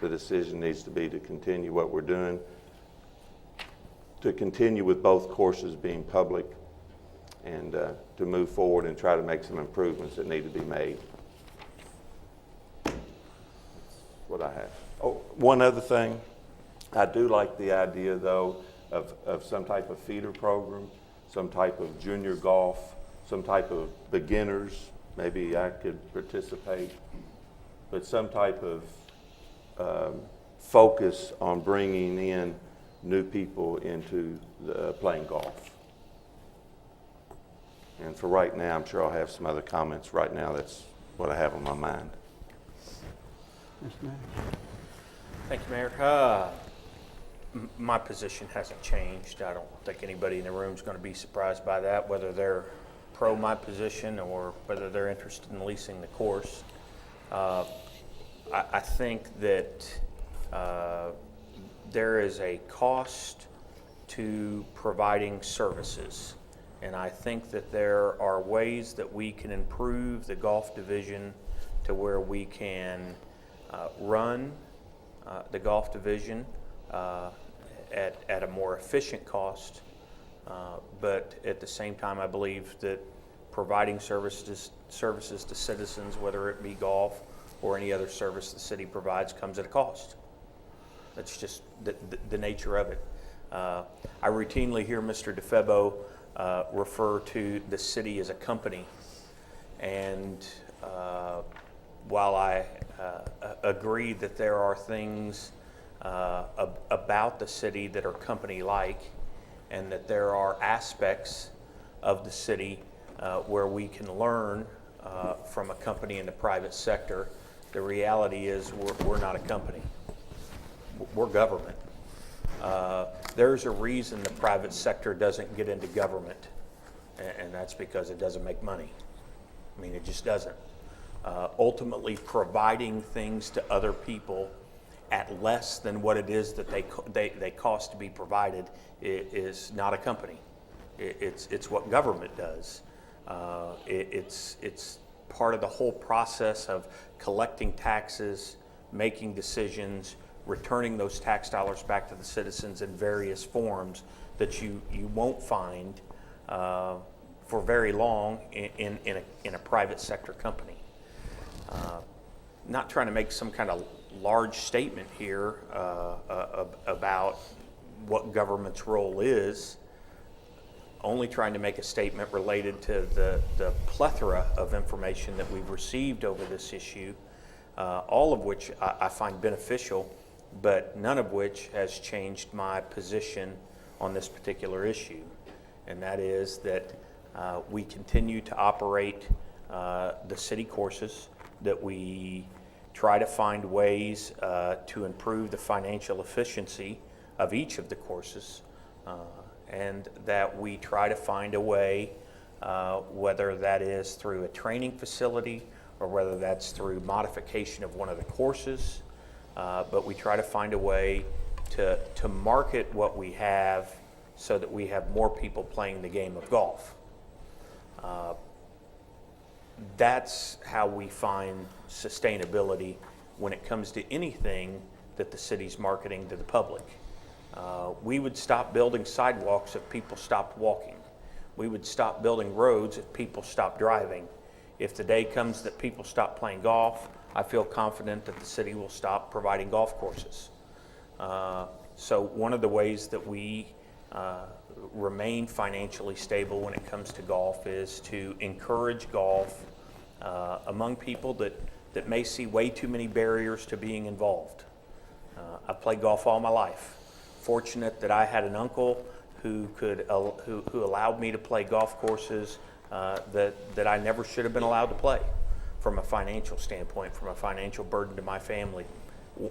the decision needs to be to continue what we're doing, to continue with both courses being public, and to move forward and try to make some improvements that need to be made. What I have. Oh, one other thing. I do like the idea, though, of some type of feeder program, some type of junior golf, some type of beginners. Maybe I could participate, but some type of focus on bringing in new people into playing golf. And for right now, I'm sure I'll have some other comments. Right now, that's what I have on my mind. Mr. Mayor. Thank you, Mayor. My position hasn't changed. I don't think anybody in the room is going to be surprised by that, whether they're pro my position or whether they're interested in leasing the course. I think that there is a cost to providing services. And I think that there are ways that we can improve the golf division to where we can run the golf division at a more efficient cost. But at the same time, I believe that providing services to citizens, whether it be golf or any other service the city provides, comes at a cost. That's just the nature of it. I routinely hear Mr. DeFebo refer to the city as a company. And while I agree that there are things about the city that are company-like, and that there are aspects of the city where we can learn from a company in the private sector, the reality is we're not a company. We're government. There's a reason the private sector doesn't get into government, and that's because it doesn't make money. I mean, it just doesn't. Ultimately, providing things to other people at less than what it is that they cost to be provided is not a company. It's what government does. It's part of the whole process of collecting taxes, making decisions, returning those tax dollars back to the citizens in various forms that you won't find for very long in a private sector company. Not trying to make some kind of large statement here about what government's role is, only trying to make a statement related to the plethora of information that we've received over this issue, all of which I find beneficial, but none of which has changed my position on this particular issue. And that is that we continue to operate the city courses, that we try to find ways to improve the financial efficiency of each of the courses, and that we try to find a way, whether that is through a training facility or whether that's through modification of one of the courses, but we try to find a way to market what we have so that we have more people playing the game of golf. That's how we find sustainability when it comes to anything that the city's marketing to the public. We would stop building sidewalks if people stopped walking. We would stop building roads if people stopped driving. If the day comes that people stop playing golf, I feel confident that the city will stop providing golf courses. So one of the ways that we remain financially stable when it comes to golf is to encourage golf among people that may see way too many barriers to being involved. I've played golf all my life. Fortunate that I had an uncle who allowed me to play golf courses that I never should have been allowed to play from a financial standpoint, from a financial burden to my family.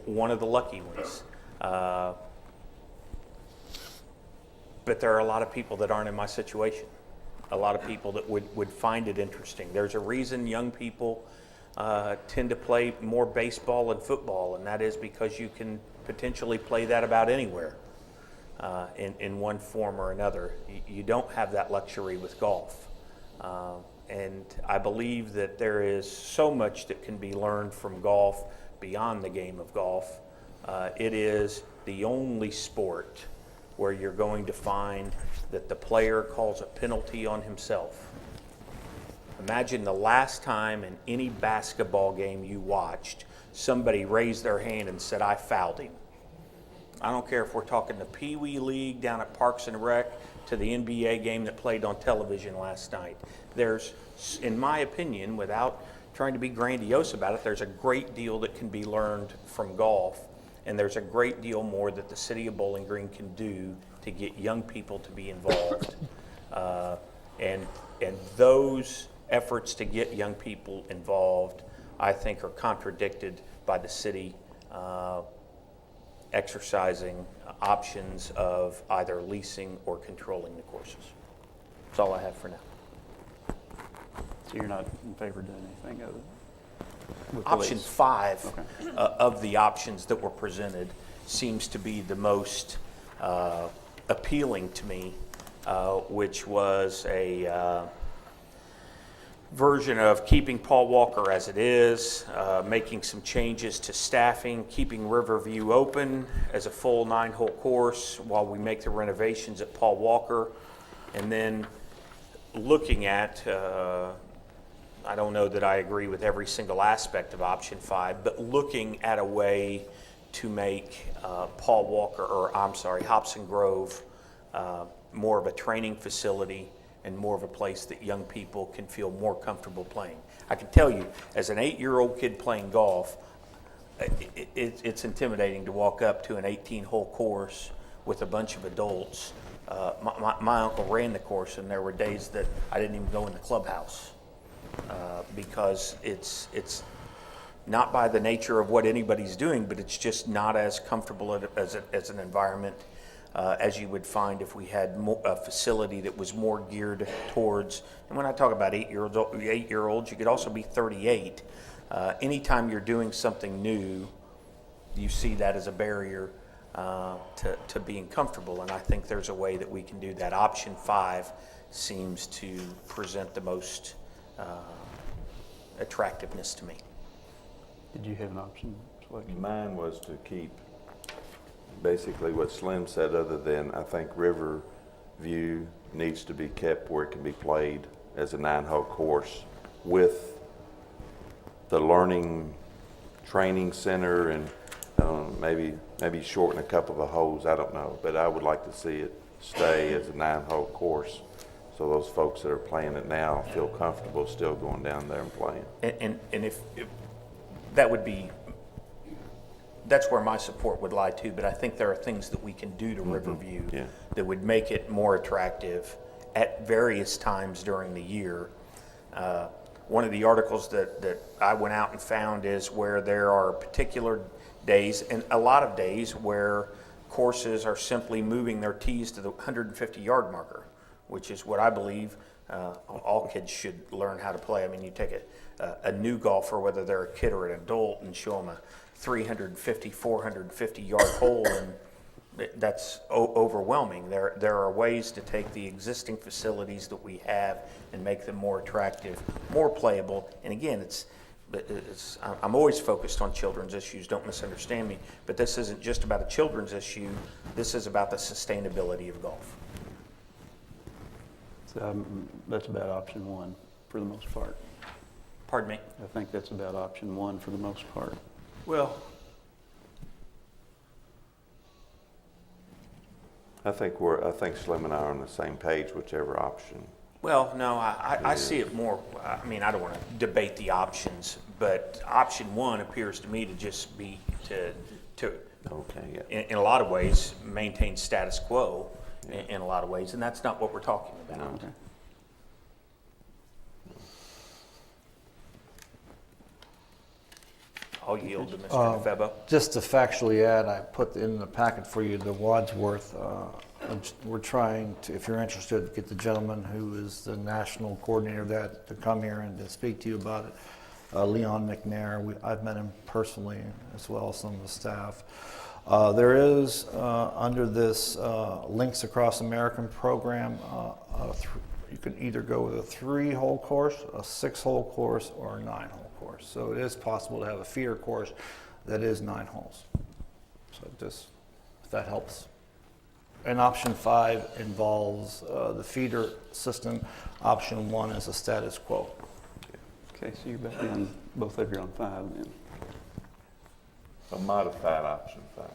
One of the lucky ones. But there are a lot of people that aren't in my situation. A lot of people that would find it interesting. There's a reason young people tend to play more baseball and football, and that is because you can potentially play that about anywhere in one form or another. You don't have that luxury with golf. And I believe that there is so much that can be learned from golf beyond the game of golf. It is the only sport where you're going to find that the player calls a penalty on himself. Imagine the last time in any basketball game you watched, somebody raised their hand and said, "I fouled him." I don't care if we're talking the Pee Wee League down at Parks and Rec to the NBA game that played on television last night. There's, in my opinion, without trying to be grandiose about it, there's a great deal that can be learned from golf, and there's a great deal more that the city of Bowling Green can do to get young people to be involved. And those efforts to get young people involved, I think, are contradicted by the city exercising options of either leasing or controlling the courses. That's all I have for now. So you're not in favor of doing anything other than with the Option lease? 5 Okay. of the options that were presented seems to be the most appealing to me, which was a version of keeping Paul Walker as it is, making some changes to staffing, keeping Riverview open as a full 9-hole course while we make the renovations at Paul Walker, and then looking at, I don't know that I agree with every single aspect of option 5, but looking at a way to make Paul Walker, or I'm sorry, Hobson Grove, more of a training facility and more of a place that young people can feel more comfortable playing. I can tell you, as an 8-year-old kid playing golf, it's intimidating to walk up to an 18-hole course with a bunch of adults. My uncle ran the course, and there were days that I didn't even go in the clubhouse because it's not by the nature of what anybody's doing, but it's just not as comfortable as an environment as you would find if we had a facility that was more geared towards, and when I talk about 8-year-olds, you could also be 38. Anytime you're doing something new, you see that as a barrier to being comfortable, and I think there's a way that we can do that. Option 5 seems to present the most attractiveness to me. Did you have an option selection? Mine was to keep basically what Slim said, other than I think Riverview needs to be kept where it can be played as a 9-hole course with the learning training center, and maybe shorten a couple of the holes, I don't know, but I would like to see it stay as a 9-hole course so those folks that are playing it now feel comfortable still going down there and playing. And if that would be, that's where my support would lie too, but I think there are things that we can do to Riverview that would make it more attractive at various times during the year. One of the articles that I went out and found is where there are particular days, and a lot of days, where courses are simply moving their tees to the 150-yard marker, which is what I believe all kids should learn how to play. I mean, you take a new golfer, whether they're a kid or an adult, and show them a 350, 450-yard hole, and that's overwhelming. There are ways to take the existing facilities that we have and make them more attractive, more playable. And again, I'm always focused on children's issues, don't misunderstand me, but this isn't just about a children's issue. This is about the sustainability of golf. So, that's about option 1 for the most part. Pardon me? I think that's about option 1 for the most part. Well, I think Slim and I are on the same page, whichever option. well, no, I see it more, I mean, I don't want to debate the options, but option 1 appears to me to just be to Okay, yeah. in a lot of ways, maintain status quo in a lot of ways, and that's not what we're talking about. Okay. I'll yield to Mr. DeFebo. Just to factually add, I put in the packet for you the Wadsworth. We're trying to, if you're interested, get the gentleman who is the national coordinator of that to come here and to speak to you about it. Leon McNair, I've met him personally, as well as some of the staff. There is, under this Links Across American program, you can either go with a 3-hole course, a 6-hole course, or a 9-hole course. So it is possible to have a feeder course that is 9 holes. So just, if that helps. And option 5 involves the feeder system. Option 1 is a status quo. Okay, so you're back on, both of you are on 5 then. A modified option 5.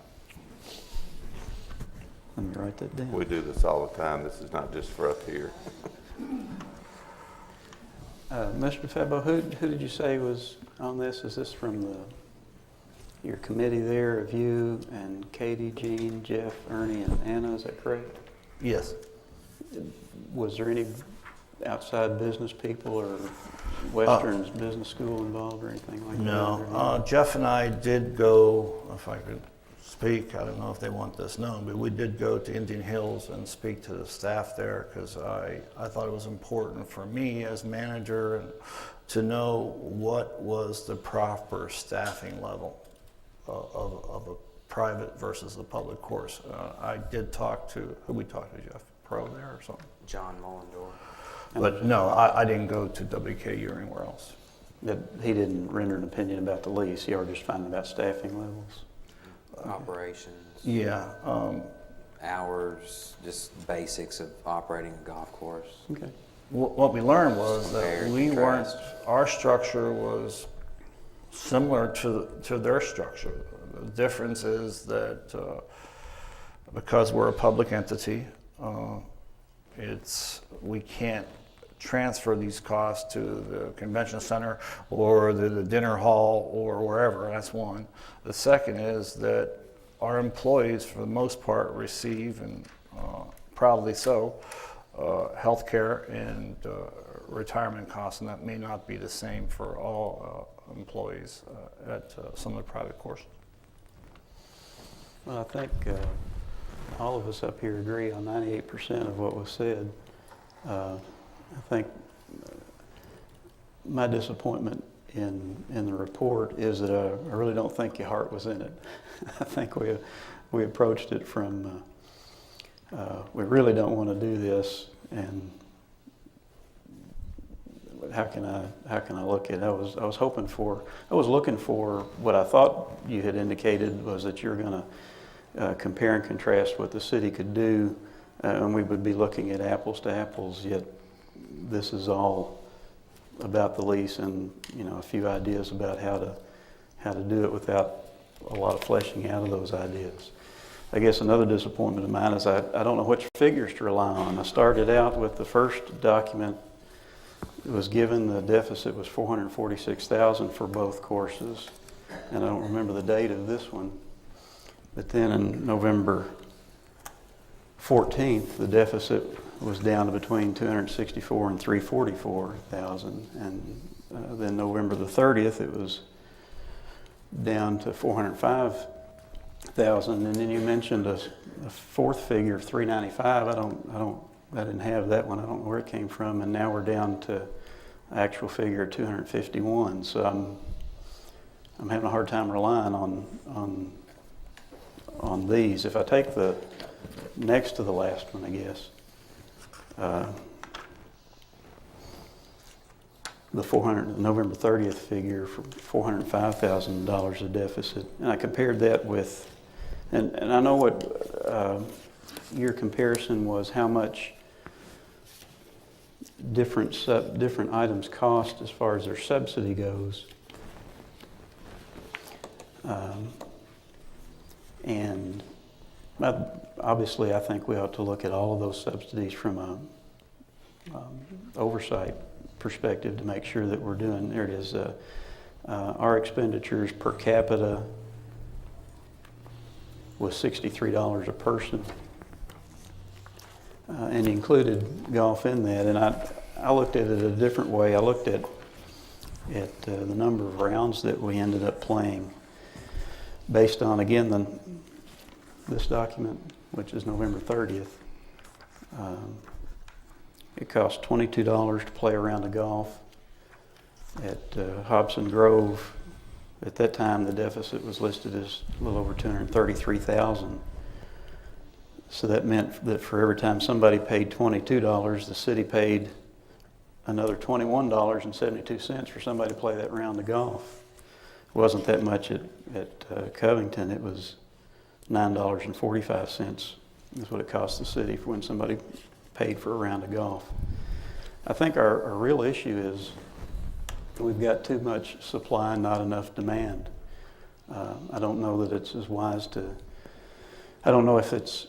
Let me write that down. We do this all the time. This is not just for up here. Mr. DeFebo, who did you say was on this? Is this from your committee there of you and Katie, Jean, Jeff, Ernie, and Anna? Is that correct? Yes. Was there any outside business people or Western's business school involved or anything like that? No. Jeff and I did go, if I could speak, I don't know if they want this known, but we did go to Indian Hills and speak to the staff there, because I thought it was important for me as manager to know what was the proper staffing level of private versus the public course. I did talk to, who we talked to, Jeff Pro there or something? John Mullendore. But no, I didn't go to WKU or anywhere else. That he didn't render an opinion about the lease, he already just found about staffing levels. Operations, Yeah, hours, just basics of operating a golf course. Okay. what we learned was that Compare and we weren't, contrast. our structure was similar to their structure. The difference is that because we're a public entity, we can't transfer these costs to the convention center or the dinner hall or wherever. That's one. The second is that our employees, for the most part, receive, and proudly so, health care and retirement costs, and that may not be the same for all employees at some of the private courses. Well, I think all of us up here agree on 98% of what was said. I think my disappointment in the report is that I really don't think your heart was in it. I think we approached it from we really don't want to do this, and how can I look at it? I was looking for what I thought you had indicated was that you're going to compare and contrast what the city could do, and we would be looking at apples to apples. Yet this is all about the lease and a few ideas about how to do it without a lot of fleshing out of those ideas. I guess another disappointment of mine is I don't know which figures to rely on. I started out with the first document that was given. The deficit was $446,000 for both courses, and I don't remember the date of this one. But then in November 14th, the deficit was down to between $264,000 and $344,000, and then November the 30th, it was down to $405,000, and then you mentioned a fourth figure of $395,000. I didn't have that one. I don't know where it came from, and now we're down to an actual figure of $251,000. So I'm having a hard time relying on these. If I take the next to the last one, I guess. The November 30th figure for $405,000 of deficit, and I compared that with, and I know what your comparison was, how much different items cost as far as their subsidy goes, and obviously I think we ought to look at all of those subsidies from a oversight perspective to make sure that we're doing, there it is, our expenditures per capita was $63 a person, and included golf in that. And I looked at it a different way. I looked at the number of rounds that we ended up playing based on, again, this document, which is November 30th. It cost $22 to play a round of golf. At Hobson Grove, at that time, the deficit was listed as a little over $233,000. So that meant that for every time somebody paid $22, the city paid another $21.72 for somebody to play that round of golf. It wasn't that much at Covington. It was $9.45 is what it cost the city for when somebody paid for a round of golf. I think our real issue is we've got too much supply and not enough demand. I don't know that it's as wise to, I don't know if it's,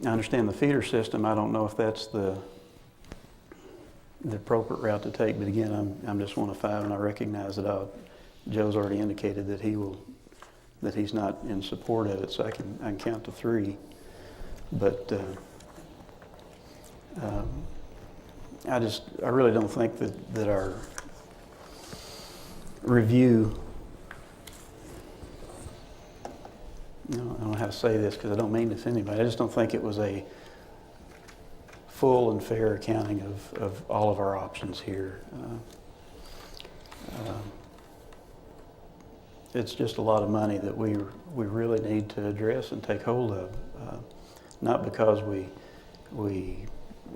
I understand the feeder system. I don't know if that's the appropriate route to take. But again, I'm just one of five, and I recognize that Joe's already indicated that he's not in support of it, so I can count to three. But I really don't think that our review, I don't know how to say this because I don't mean this to anybody. I just don't think it was a full and fair accounting of all of our options here. it's just a lot of money that we really need to address and take hold of. Not because we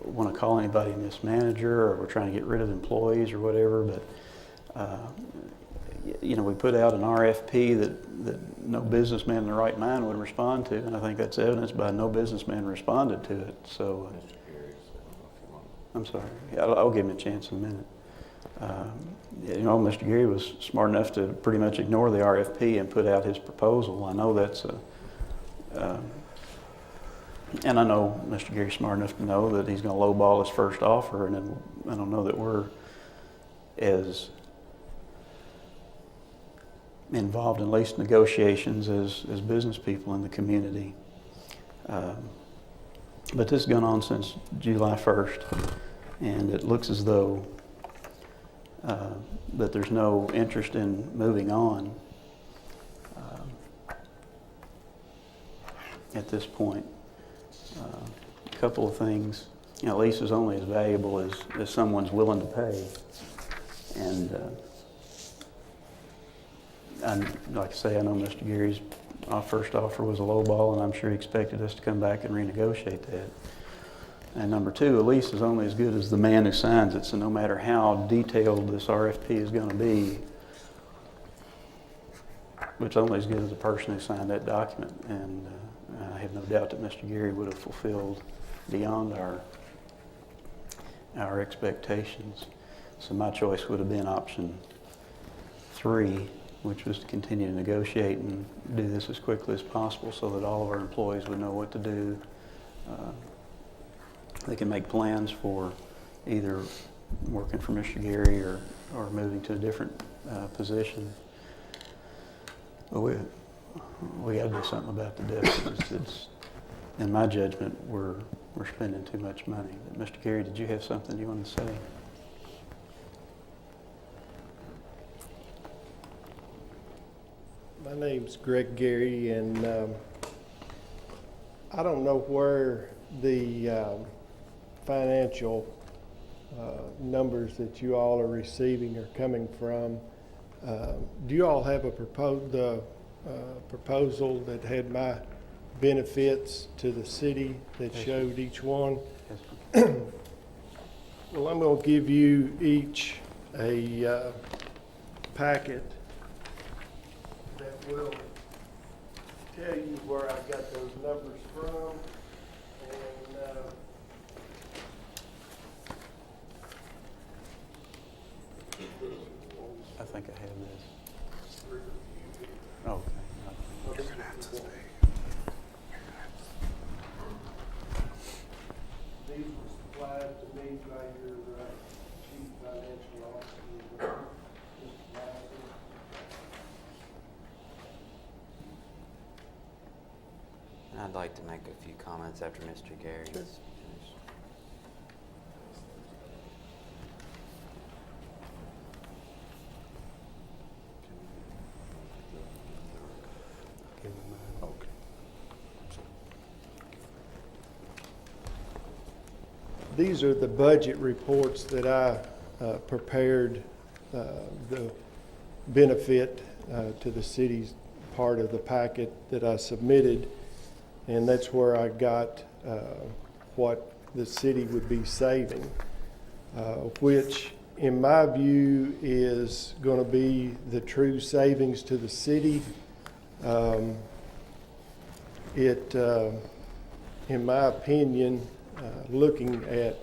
want to call anybody a mismanager or we're trying to get rid of employees or whatever, but we put out an RFP that no businessman in their right mind would respond to, and I think that's evidenced by no businessman responded to it. So, I'm sorry. Yeah, I'll give him a chance in a minute. Mr. Gary was smart enough to pretty much ignore the RFP and put out his proposal. I know that's and I know Mr. Gary's smart enough to know that he's going to lowball his first offer, and then I don't know that we're as involved in lease negotiations as business people in the community. But this has gone on since July 1st, and it looks as though that there's no interest in moving on at this point. A couple of things. A lease is only as valuable as someone's willing to pay. And like I say, I know Mr. Gary's first offer was a low ball, and I'm sure he expected us to come back and renegotiate that. And number two, a lease is only as good as the man who signs it. So no matter how detailed this RFP is going to be, it's only as good as the person who signed that document. And I have no doubt that Mr. Gary would have fulfilled beyond our expectations. So my choice would have been option 3, which was to continue to negotiate and do this as quickly as possible so that all of our employees would know what to do. They can make plans for either working for Mr. Gary or moving to a different position. But we got to do something about the deficit. It's, in my judgment, we're spending too much money. But Mr. Gary, did you have something you wanted to say? My name's Greg Gary, and I don't know where the financial numbers that you all are receiving are coming from. Do you all have a proposal that had my benefits to the city that showed each one? Yes, Well, I'm going to give you each a packet that will tell you where I got those numbers from. And I think I have this. Okay. these were supplied to me by your chief financial officer, Mr. Madison. I'd like to make a few comments after Mr. Gary's finished. These are the budget reports that I prepared, the benefit to the city's part of the packet that I submitted, and that's where I got what the city would be saving, which in my view is going to be the true savings to the city. In my opinion, looking at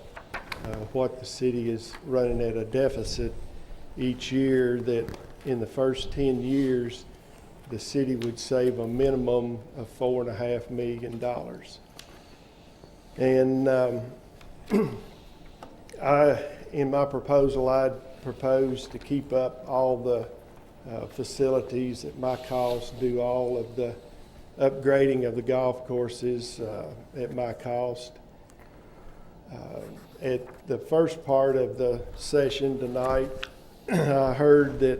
what the city is running at a deficit each year, that in the first 10 years, the city would save a minimum of $4.5 million. And in my proposal, I'd propose to keep up all the facilities at my cost, do all of the upgrading of the golf courses at my cost. At the first part of the session tonight, I heard that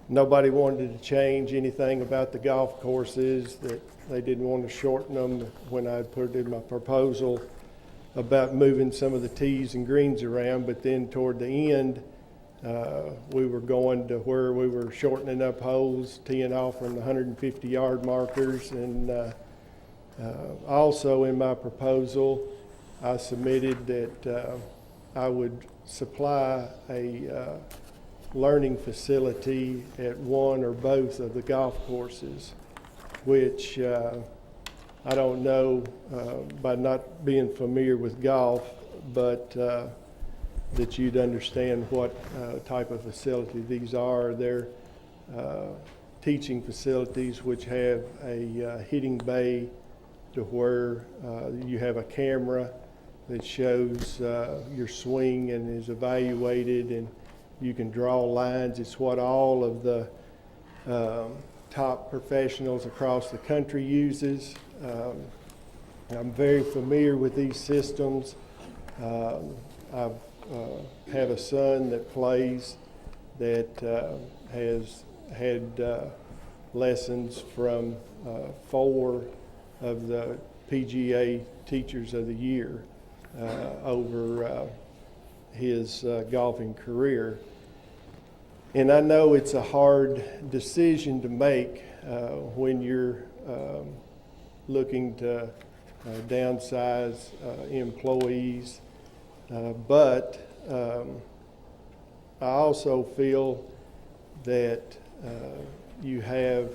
nobody wanted to change anything about the golf courses, that they didn't want to shorten them when I put in my proposal about moving some of the tees and greens around. But then toward the end, We were going to where we were shortening up holes, teeing off from the 150-yard markers, and also in my proposal, I submitted that I would supply a learning facility at one or both of the golf courses, which I don't know by not being familiar with golf, but that you'd understand what type of facility these are. They're teaching facilities which have a hitting bay to where you have a camera that shows your swing and is evaluated, and you can draw lines. It's what all of the top professionals across the country uses. I'm very familiar with these systems. I have a son that plays that has had lessons from 4 of the PGA Teachers of the Year over his golfing career. And I know it's a hard decision to make when you're looking to downsize employees, but I also feel that you have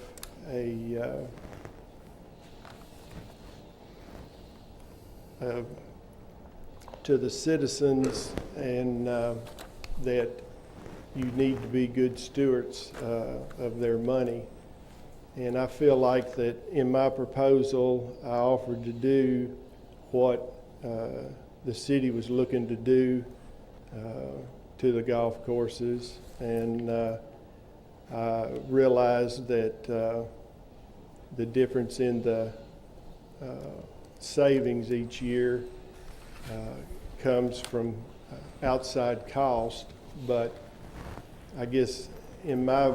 to the citizens, and that you need to be good stewards of their money. And I feel like that in my proposal, I offered to do what the city was looking to do to the golf courses, and I realized that the difference in the savings each year comes from outside cost, but I guess in my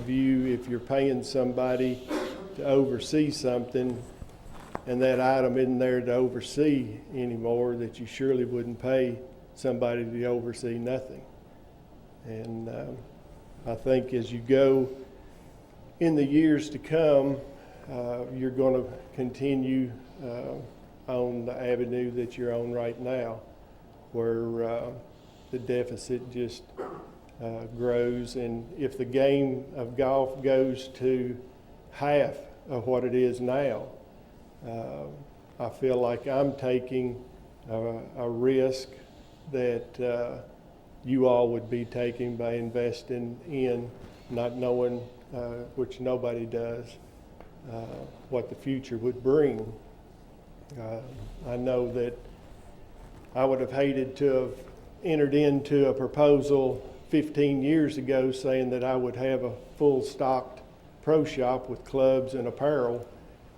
view, if you're paying somebody to oversee something and that item isn't there to oversee anymore, that you surely wouldn't pay somebody to oversee nothing. And I think as you go in the years to come, you're going to continue on the avenue that you're on right now, where the deficit just grows. And if the game of golf goes to half of what it is now, I feel like I'm taking a risk that you all would be taking by investing in not knowing, which nobody does, what the future would bring. I know that I would have hated to have entered into a proposal 15 years ago saying that I would have a full stocked pro shop with clubs and apparel,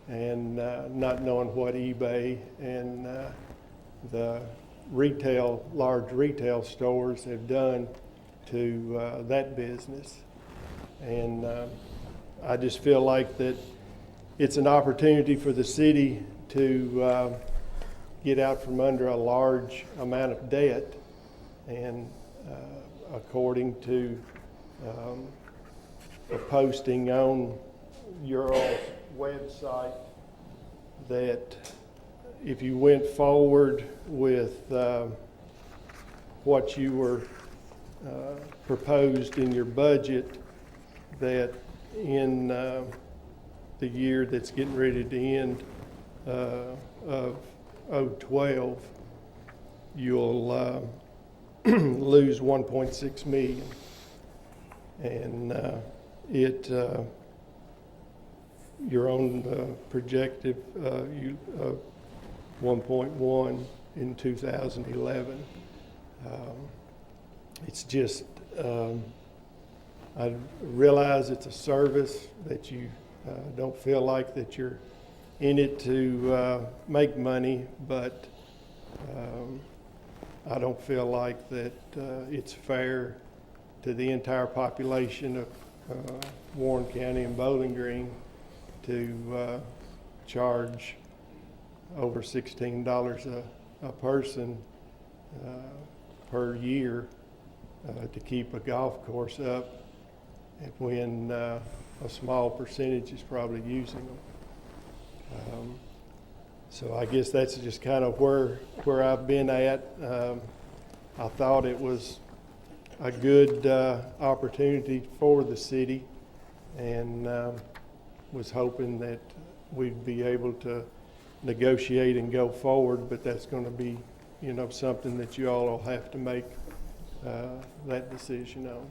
and not knowing what eBay and the large retail stores have done to that business. And I just feel like that it's an opportunity for the city to get out from under a large amount of debt, and according to a posting on your website, that if you went forward with what you were proposed in your budget, that in the year that's getting ready to end of 2012, you'll lose 1.6 million, and your own projected 1.1 in 2011. It's just I realize it's a service that you don't feel like that you're in it to make money, but I don't feel like that it's fair to the entire population of Warren County and Bowling Green to charge over $16 a person per year to keep a golf course up when a small percentage is probably using them. So I guess that's just kind of where I've been at. I thought it was a good opportunity for the city, and was hoping that we'd be able to negotiate and go forward, but that's going to be, something that you all will have to make that decision on.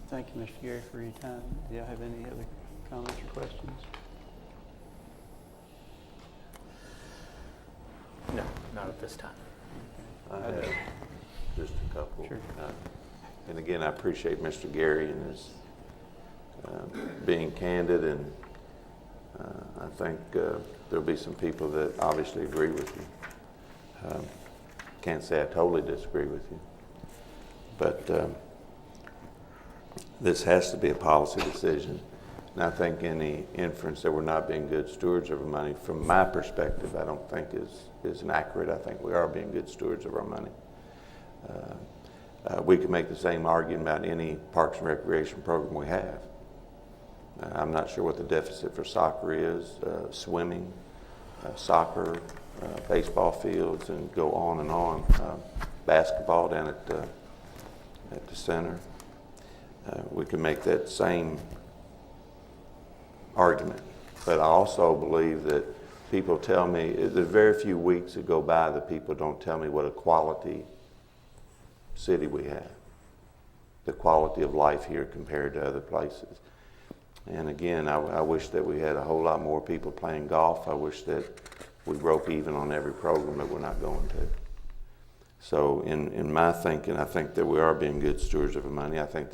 Thank you, Mr. Gary, for your time. Do y'all have any other comments or questions? No, not at this time. I have just a couple. Sure. And again, I appreciate Mr. Gary and his being candid, and I think there'll be some people that obviously agree with you. Can't say I totally disagree with you, but this has to be a policy decision. And I think any inference that we're not being good stewards of our money, from my perspective, I don't think is inaccurate. I think we are being good stewards of our money. We can make the same argument about any Parks and Recreation program we have. I'm not sure what the deficit for soccer is, swimming, soccer, baseball fields, and go on and on. Basketball down at the center. We can make that same argument. But I also believe that people tell me, there's very few weeks that go by that people don't tell me what a quality city we have, the quality of life here compared to other places. And again, I wish that we had a whole lot more people playing golf. I wish that we broke even on every program, but we're not going to. So in my thinking, I think that we are being good stewards of our money. I think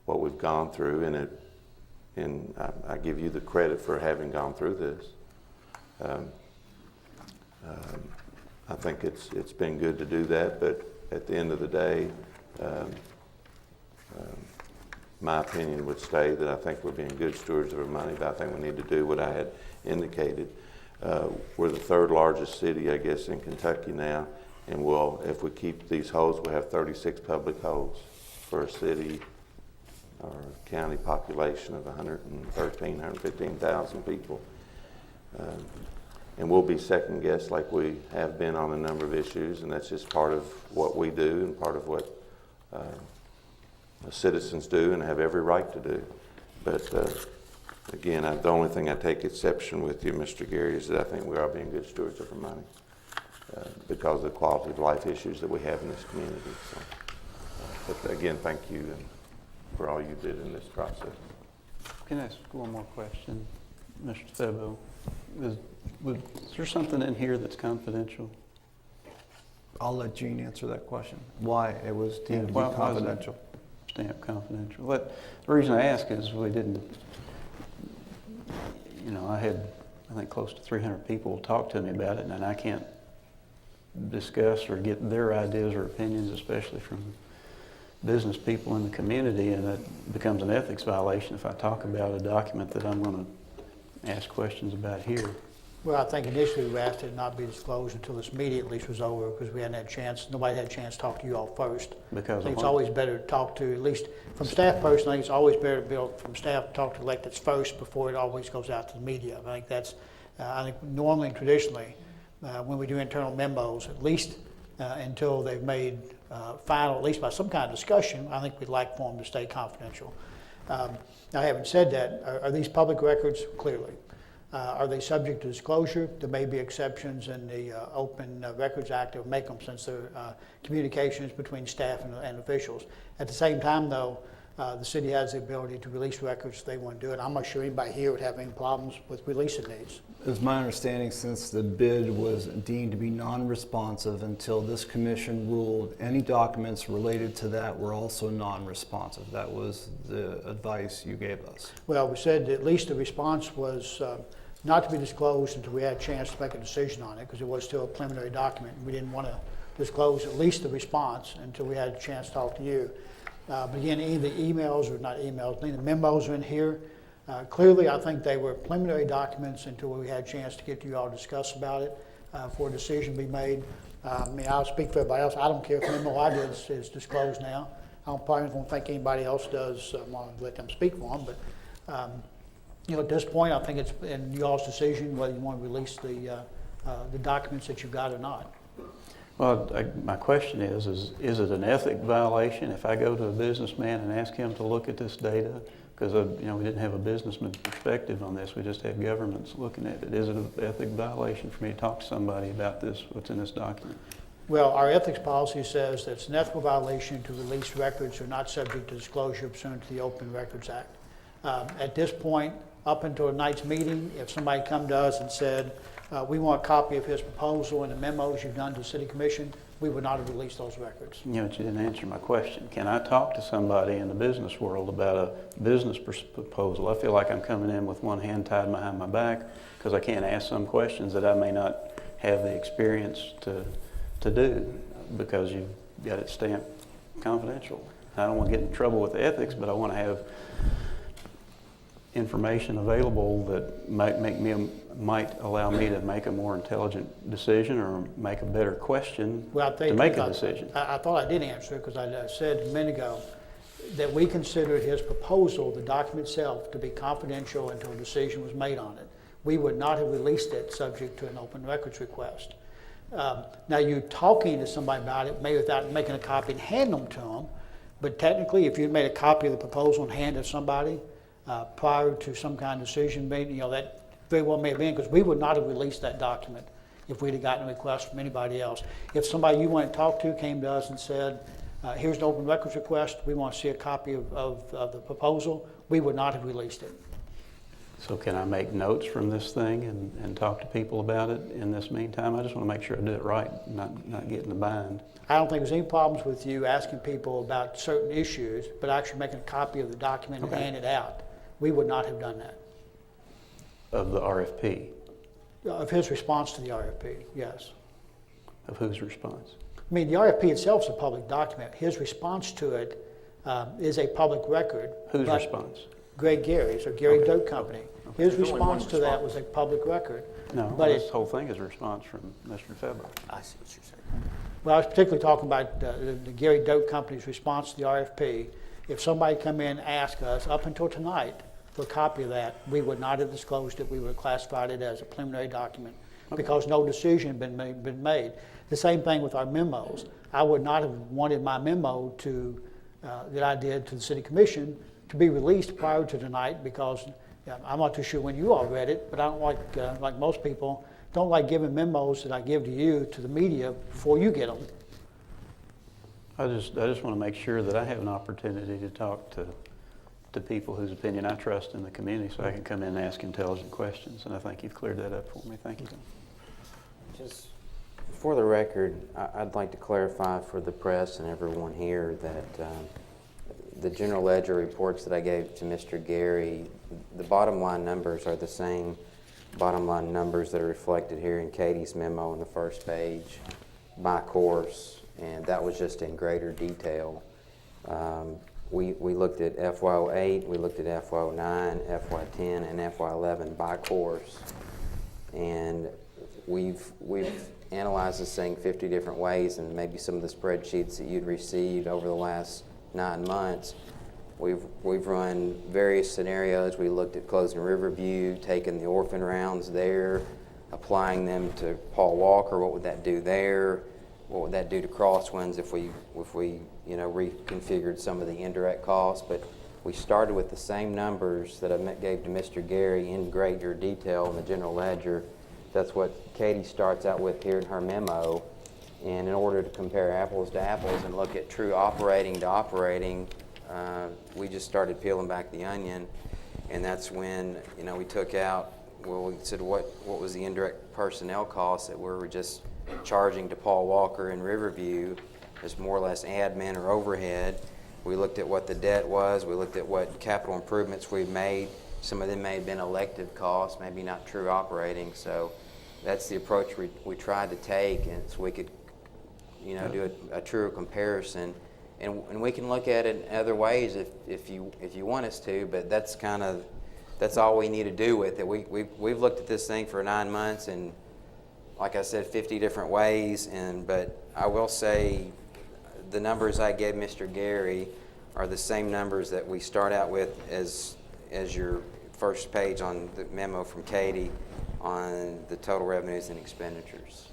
what we've gone through, and I give you the credit for having gone through this. I think it's been good to do that, but at the end of the day, my opinion would stay that I think we're being good stewards of our money, but I think we need to do what I had indicated. We're the third largest city, I guess, in Kentucky now, and if we keep these holes, we'll have 36 public holes for a city or county population of 115,000 people. And we'll be second guessed like we have been on a number of issues, and that's just part of what we do and part of what citizens do and have every right to do. But again, the only thing I take exception with you, Mr. Gary, is that I think we are being good stewards of our money because of the quality of life issues that we have in this community. So, but again, thank you for all you did in this process. Can I ask one more question, Mr. Febo? Is there something in here that's confidential? I'll let Gene answer that question. Why it was deemed to be Why is it confidential. Stamped confidential. The reason I ask is we didn't, I had, I think, close to 300 people talk to me about it, and I can't discuss or get their ideas or opinions, especially from business people in the community, and it becomes an ethics violation if I talk about a document that I'm going to ask questions about here. Well, I think initially we asked it not be disclosed until this meeting at least was over, because we hadn't had a chance, nobody had a chance to talk to you all first. Because I think of it's what? always better to talk to, at least from staff personally, I think it's always better to build from staff to talk to electeds first before it always goes out to the media. I think that's, I think normally and traditionally, when we do internal memos, at least until they've made final, at least by some kind of discussion, I think we'd like for them to stay confidential. Now, having said that, are these public records? Clearly. Are they subject to disclosure? There may be exceptions in the Open Records Act that would make them, since they're communications between staff and officials. At the same time, though, the city has the ability to release records if they want to do it. I'm not sure anybody here would have any problems with releasing these. It's my understanding, since the bid was deemed to be non-responsive until this commission ruled, any documents related to that were also non-responsive. That was the advice you gave us. Well, we said at least the response was not to be disclosed until we had a chance to make a decision on it, because it was still a preliminary document. We didn't want to disclose at least the response until we had a chance to talk to you. But again, any of the emails, or not emails, any of the memos are in here. Clearly, I think they were preliminary documents until we had a chance to get to you all to discuss about it. for a decision to be made. I mean, I'll speak for everybody else. I don't care if the memo I did is disclosed now. I probably don't think anybody else does. I want to let them speak for them, but you know, at this point, I think it's in y'all's decision whether you want to release the documents that you've got or not. Well, my question is it an ethic violation if I go to a businessman and ask him to look at this data? Because, you know, we didn't have a businessman's perspective on this. We just have governments looking at it. Is it an ethic violation for me to talk to somebody about this, what's in this document? Well, our ethics policy says that it's an ethical violation to release records that are not subject to disclosure pursuant to the Open Records Act. At this point, up until tonight's meeting, if somebody come to us and said, we want a copy of his proposal and the memos you've done to the City Commission, we would not have released those records. You know, but you didn't answer my question. Can I talk to somebody in the business world about a business proposal? I feel like I'm coming in with one hand tied behind my back because I can't ask some questions that I may not have the experience to do because you've got it stamped confidential. I don't want to get in trouble with the ethics, but I want to have information available that might allow me to make a more intelligent decision or make a better question to make a decision. I thought I did answer it because I said a minute ago that we considered his proposal, the document itself, to be confidential until a decision was made on it. We would not have released it subject to an open records request. Now, you talking to somebody about it, maybe without making a copy and hand them to them, but technically, if you made a copy of the proposal and handed it to somebody prior to some kind of decision made, you know, that very well may have been, because we would not have released that document if we'd have gotten a request from anybody else. If somebody you want to talk to came to us and said, here's an open records request, we want to see a copy of the proposal, we would not have released it. So can I make notes from this thing and talk to people about it in this meantime? I just want to make sure I do it right, not get in the bind. I don't think there's any problems with you asking people about certain issues, but actually making a copy of the document and hand it out. We would not have done that. Of the RFP? Of his response to the RFP, yes. Of whose response? I mean, the RFP itself is a public document. His response to it is a public record. Whose response? Greg Gary's, or Gary Okay. Doak Company. His There's only one response to that response. was a public record. No, But this it- whole thing is a response from Mr. Febber. I see what you're saying. Well, I was particularly talking about the Gary Doak Company's response to the RFP. If somebody come in and ask us, up until tonight, for a copy of that, we would not have disclosed it. We would have classified it as a preliminary document because no decision had been made. The same thing with our memos. I would not have wanted my memo that I did to the City Commission to be released prior to tonight because I'm not too sure when you all read it, but I don't like most people, don't like giving memos that I give to you to the media before you get them. I just want to make sure that I have an opportunity to talk to people whose opinion I trust in the community so I can come in and ask intelligent questions. And I think you've cleared that up for me. Thank you. Just for the record, I'd like to clarify for the press and everyone here that the general ledger reports that I gave to Mr. Gary, the bottom line numbers are the same bottom line numbers that are reflected here in Katie's memo on the first page by course, and that was just in greater detail. We looked at FY08, we looked at FY09, FY10, and FY11 by course, and we've analyzed this thing 50 different ways, and maybe some of the spreadsheets that you'd received over the last 9 months. We've run various scenarios. We looked at closing Riverview, taking the orphan rounds there, applying them to Paul Walker. What would that do there? What would that do to Crosswinds if we reconfigured some of the indirect costs? But we started with the same numbers that I gave to Mr. Gary in greater detail in the general ledger. That's what Katie starts out with here in her memo. And in order to compare apples to apples and look at true operating to operating, we just started peeling back the onion. And that's when, we took out, we said what was the indirect personnel costs that we were just charging to Paul Walker in Riverview as more or less admin or overhead. We looked at what the debt was. We looked at what capital improvements we've made. Some of them may have been elective costs, maybe not true operating. So that's the approach we tried to take, and so we could, do a truer comparison. And we can look at it in other ways if you want us to, but that's all we need to do with it. We've looked at this thing for 9 months, and like I said, 50 different ways, but I will say the numbers I gave Mr. Gary are the same numbers that we start out with as your first page on the memo from Katie on the total revenues and expenditures.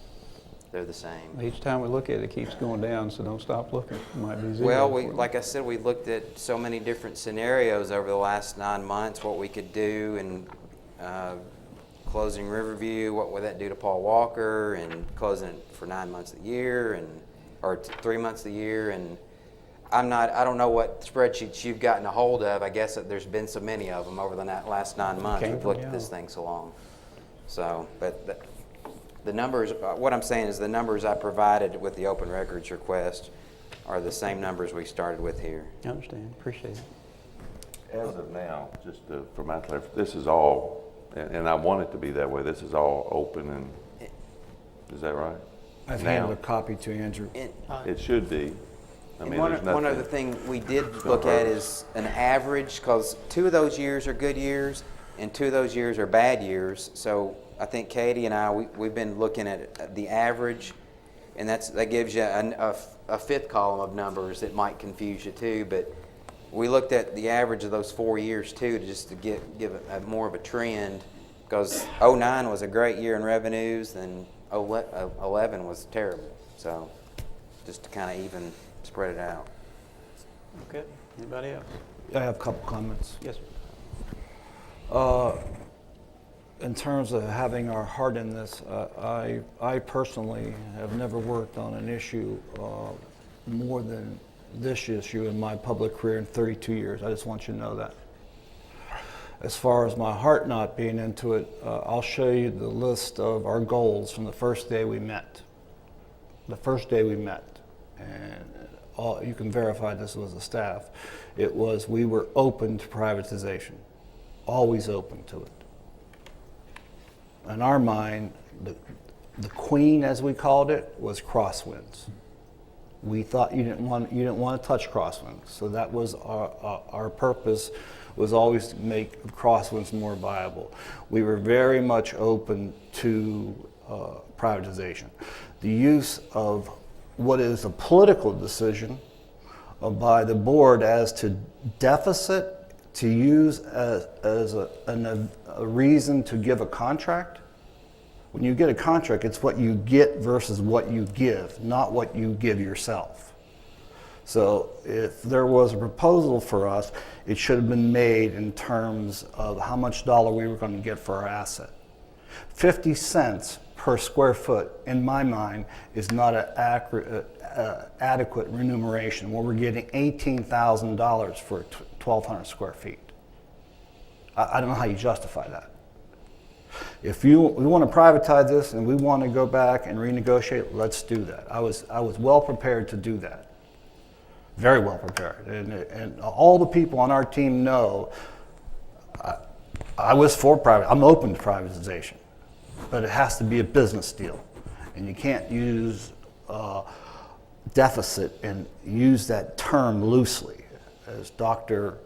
They're the same. Each time we look at it, it keeps going down, so don't stop looking. It might be zero. Well, for you. like I said, we looked at so many different scenarios over the last 9 months, what we could do, and closing Riverview, what would that do to Paul Walker, and closing it for 9 months a year, or 3 months a year, and I don't know what spreadsheets you've gotten a hold of. I guess that there's been so many of them over the last 9 months. Came We've from looked at y'all. this thing so long. So, but the numbers, what I'm saying is the numbers I provided with the open records request are the same numbers we started with here. I understand, appreciate it. As of now, just for my clarification, this is all, and I want it to be that way, this is all open and, is that right? I've Now. handed a copy to Andrew. It should be. I mean, there's One other nothing. thing we did look at is an average, because 2 of those years are good years and 2 of those years are bad years. So I think Katie and I, we've been looking at the average, and that gives you a fifth column of numbers that might confuse you too. But we looked at the average of those 4 years too, just to give more of a trend, because 09 was a great year in revenues and 11 was terrible. So just to kind of even spread it out. Okay, anybody else? I have a couple comments. Yes, sir. In terms of having our heart in this, I personally have never worked on an issue more than this issue in my public career in 32 years. I just want you to know that. As far as my heart not being into it, I'll show you the list of our goals from the first day we met. The first day we met, and you can verify this was the staff. It was we were open to privatization, always open to it. In our mind, the queen, as we called it, was Crosswinds. We thought you didn't want to touch Crosswinds, so that was our purpose. Was always to make Crosswinds more viable. We were very much open to privatization. The use of what is a political decision by the board as to deficit to use as a reason to give a contract. When you get a contract, it's what you get versus what you give, not what you give yourself. So if there was a proposal for us, it should have been made in terms of how much dollar we were going to get for our asset. 50 cents per square foot, in my mind, is not an adequate remuneration when we're getting $18,000 for 1,200 square feet. I don't know how you justify that. If we want to privatize this and we want to go back and renegotiate, let's do that. I was well prepared to do that. Very well prepared. And all the people on our team know I was for private. I'm open to privatization, but it has to be a business deal. And you can't use deficit and use that term loosely, as Dr.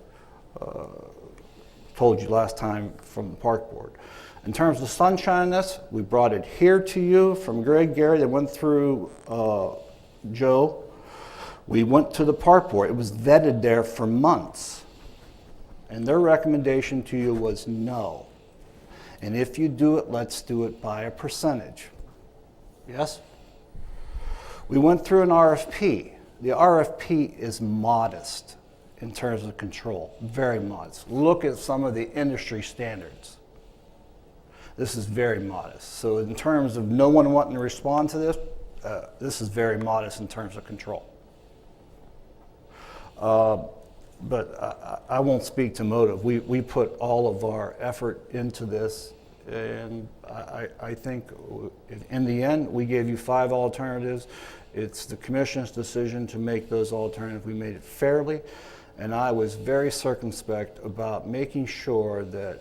told you last time from the park board. In terms of sunshineness, we brought it here to you from Greg Gary that went through Joe. We went to the park board. It was vetted there for months. And their recommendation to you was no. And if you do it, let's do it by a percentage. Yes? We went through an RFP. The RFP is modest in terms of control, very modest. Look at some of the industry standards. This is very modest. So in terms of no one wanting to respond to this, this is very modest in terms of control. But I won't speak to motive. We put all of our effort into this, and I think in the end, we gave you 5 alternatives. It's the commission's decision to make those alternatives. We made it fairly, and I was very circumspect about making sure that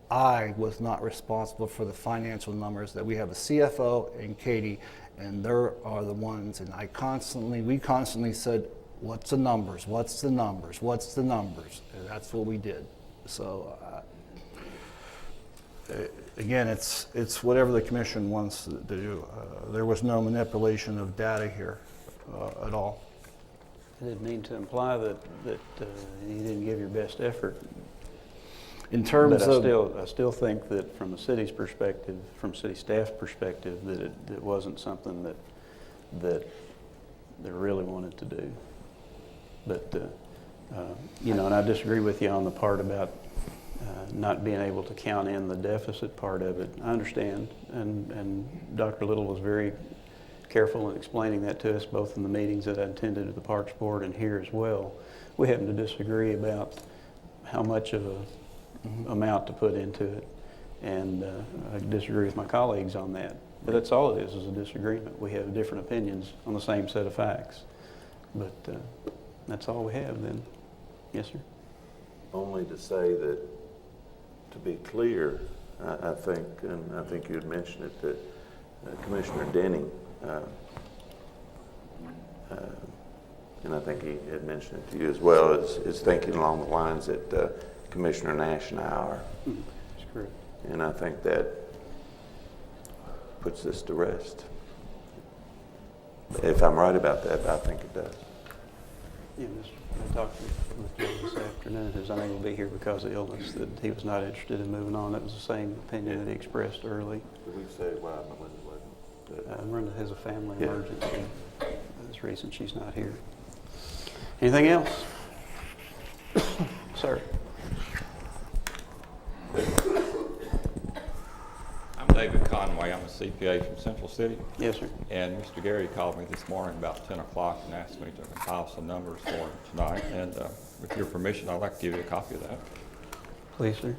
I was not responsible for the financial numbers, that we have a CFO and Katie, and they are the ones, and we constantly said, what's the numbers, what's the numbers, what's the numbers? And that's what we did. So Again, it's whatever the commission wants to do. There was no manipulation of data here at all. I didn't mean to imply that you didn't give your best effort. In terms But of, I still think that from the city's perspective, from city staff's perspective, that it wasn't something that they really wanted to do. But, and I disagree with you on the part about not being able to count in the deficit part of it. I understand, and Dr. Little was very careful in explaining that to us, both in the meetings that I attended at the Parks Board and here as well. We happen to disagree about how much of a amount to put into it, and I disagree with my colleagues on that. But that's all it is a disagreement. We have different opinions on the same set of facts. But that's all we have then. Yes, sir? Only to say that, to be clear, I think, and I think you had mentioned it, that Commissioner Denning, and I think he had mentioned it to you as well, is thinking along the lines that Commissioner Nash and I are. That's correct. And I think that puts this to rest. If I'm right about that, I think it does. Yeah, I talked with Joe this afternoon, who's unable to be here because of illness, that he was not interested in moving on. That was the same opinion that he expressed early. Did we say why Melinda wasn't? Miranda has a family Yeah. emergency. That's the reason she's not here. Anything else? Sir? I'm David Conway. I'm a CPA from Central City. Yes, sir. And Mr. Gary called me this morning about 10 o'clock and asked me to compile some numbers for him tonight. And with your permission, I'd like to give you a copy of that. Please, sir.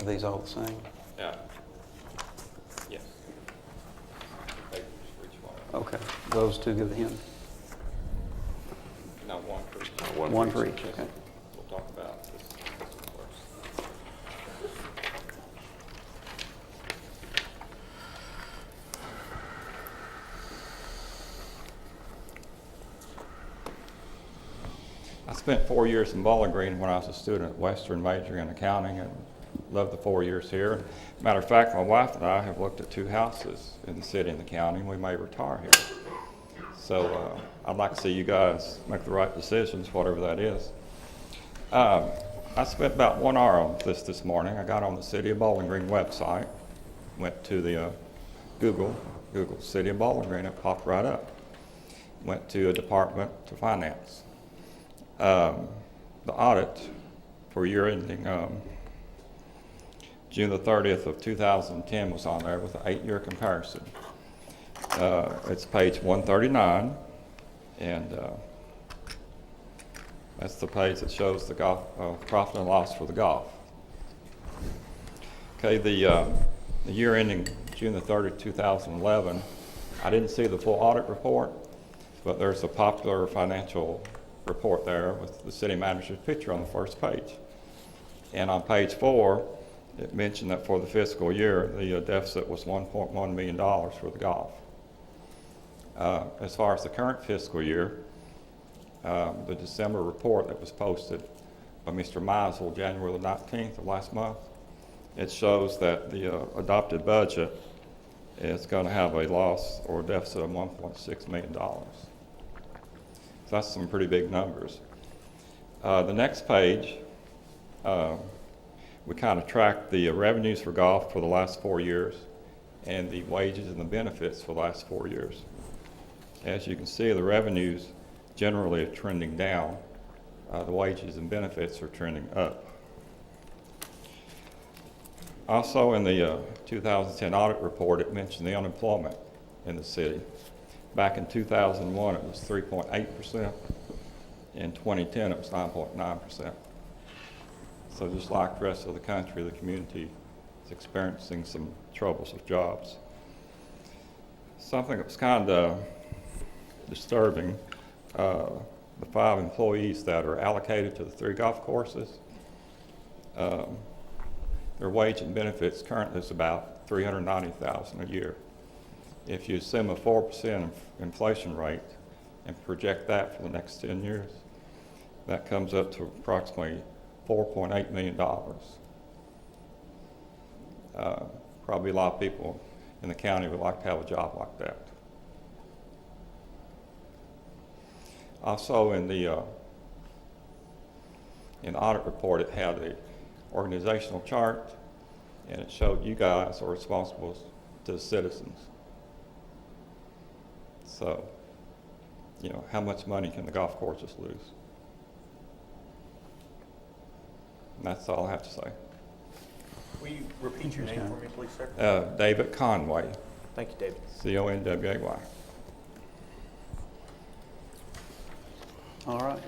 Are these all the same? Yeah. Yes. Papers for each one. Okay. Those two go to him? No, one for each. One for each, okay. We'll talk about this one first. I spent 4 years in Bowling Green when I was a student at Western, majoring in accounting, and loved the 4 years here. Matter of fact, my wife and I have looked at 2 houses in the city and the county, and we may retire here. So I'd like to see you guys make the right decisions, whatever that is. I spent about 1 hour on this morning. I got on the City of Bowling Green website, went to the Google City of Bowling Green, it popped right up. Went to a department to finance. The audit for year ending June the 30th of 2010 was on there with an 8-year comparison. It's page 139, and that's the page that shows the golf profit and loss for the golf. Okay, the year ending June the 30th, 2011, I didn't see the full audit report, but there's a popular financial report there with the city manager's picture on the first page. And on page 4, it mentioned that for the fiscal year, the deficit was $1.1 million for the golf. As far as the current fiscal year, the December report that was posted by Mr. Meisel, January the 19th of last month, it shows that the adopted budget is going to have a loss or a deficit of $1.6 million. So that's some pretty big numbers. The next page, we kind of tracked the revenues for golf for the last 4 years and the wages and the benefits for the last 4 years. As you can see, the revenues generally are trending down. The wages and benefits are trending up. Also in the 2010 audit report, it mentioned the unemployment in the city. Back in 2001, it was 3.8%. In 2010, it was 9.9%. So just like the rest of the country, the community is experiencing some troubles with jobs. Something that was kind of disturbing, the 5 employees that are allocated to the 3 golf courses, their wage and benefits currently is about $390,000 a year. If you assume a 4% inflation rate and project that for the next 10 years, that comes up to approximately $4.8 million. Probably a lot of people in the county would like to have a job like that. Also in the audit report, it had the organizational chart, and it showed you guys are responsible to the citizens. So, you know, how much money can the golf courses lose? And that's all I have to say. Will you repeat your name for me, please, sir? David Conway, Thank you, David. Conway. All right.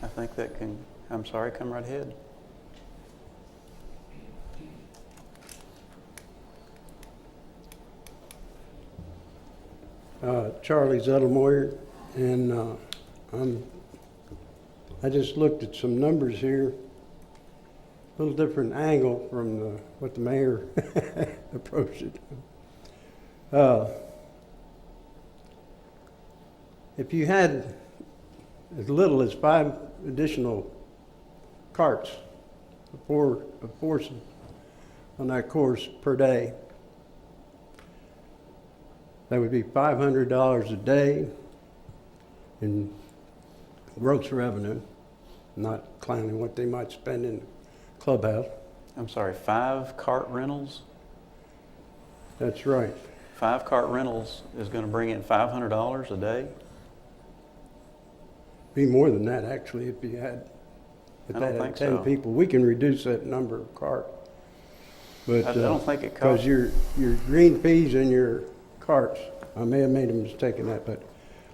I think that can, I'm sorry, come right ahead. Charlie Zettlemoyer, and I just looked at some numbers here, a little different angle from what the mayor approached it. If you had as little as 5 additional carts, a foursome on that course per day, that would be $500 a day in gross revenue, not counting what they might spend in the clubhouse. I'm sorry, 5 cart rentals? That's right. 5 cart rentals is going to bring in $500 a day? Be more than that, actually, if you had, if I they don't had think 10 so. people. We can reduce that number of carts. But I don't think it because costs. your green peas and your carts, I may have made a mistake in that, but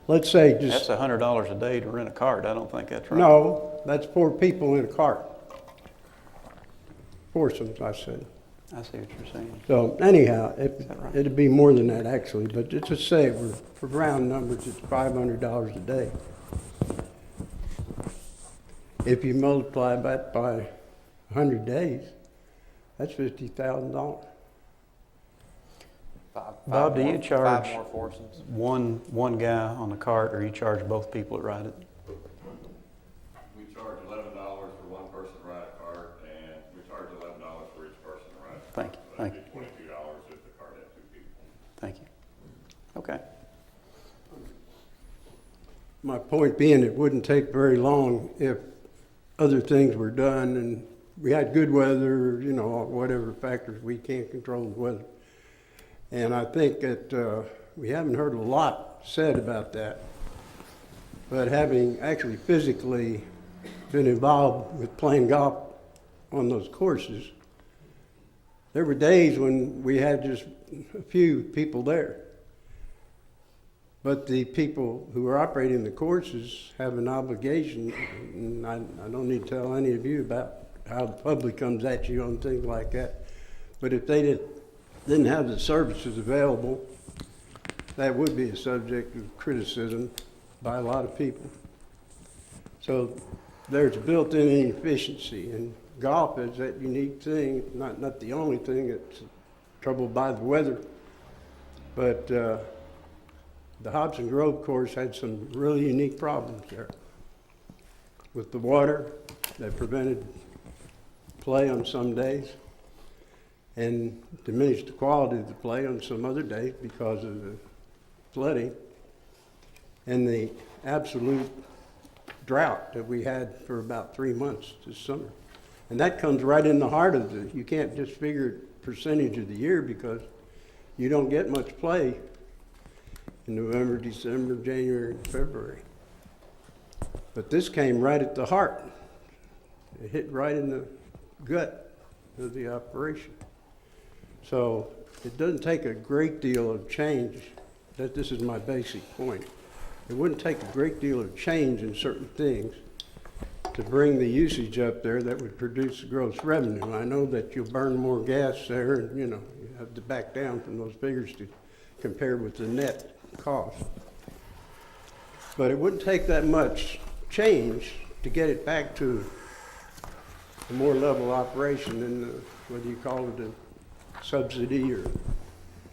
let's say That's just, $100 a day to rent a cart. I don't think that's right. no, that's 4 people in a cart. Foursomes, I said. I see what you're saying. So anyhow, that right? it'd be more than that actually, but just to say, for round numbers, it's $500 a day. If you multiply that by 100 days, that's $50,000. Bob, do you charge 5 more foursomes? one guy on the cart, or you charge both people that ride it? We charge $11 for one person to ride a cart, and we charge $11 for each person to ride a cart. Thank you, So thank that'd be $22 if the cart had 2 people. Thank you. Okay. My point being, it wouldn't take very long if other things were done and we had good weather, you know, whatever factors, we can't control the weather. And I think that we haven't heard a lot said about that. But having actually physically been involved with playing golf on those courses, there were days when we had just a few people there. But the people who are operating the courses have an obligation, and I don't need to tell any of you about how the public comes at you on things like that. But if they didn't have the services available, that would be a subject of criticism by a lot of people. So there's built-in inefficiency, and golf is that unique thing, not the only thing that's troubled by the weather, but the Hobson Grove course had some really unique problems there with the water that prevented play on some days and diminished the quality of the play on some other days because of the flooding and the absolute drought that we had for about 3 months this summer. And that comes right in the heart of the, you can't just figure percentage of the year because you don't get much play in November, December, January, and February. But this came right at the heart. It hit right in the gut of the operation. So it doesn't take a great deal of change. This is my basic point. It wouldn't take a great deal of change in certain things to bring the usage up there that would produce the gross revenue. I know that you'll burn more gas there and, you know, you have to back down from those figures to compare with the net cost. But it wouldn't take that much change to get it back to a more level operation than whether you call it a subsidy or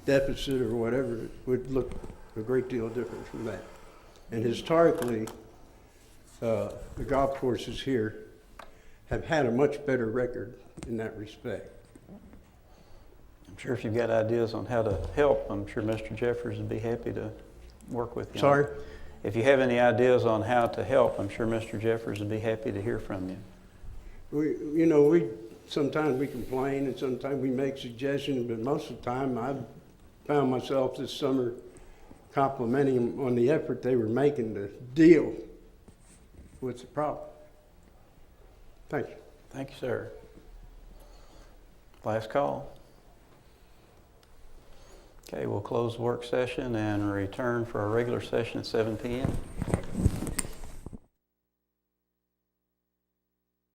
deficit or whatever, it would look a great deal different from that. And historically, the golf courses here have had a much better record in that respect. I'm sure if you've got ideas on how to help, I'm sure Mr. Jeffers would be happy to work with you. Sorry? If you have any ideas on how to help, I'm sure Mr. Jeffers would be happy to hear from you. Sometimes we complain and sometimes we make suggestions, but most of the time I've found myself this summer complimenting them on the effort they were making to deal with the problem. Thank you. Thank you, sir. Last call. Okay, we'll close the work session and return for our regular session at 7 p.m.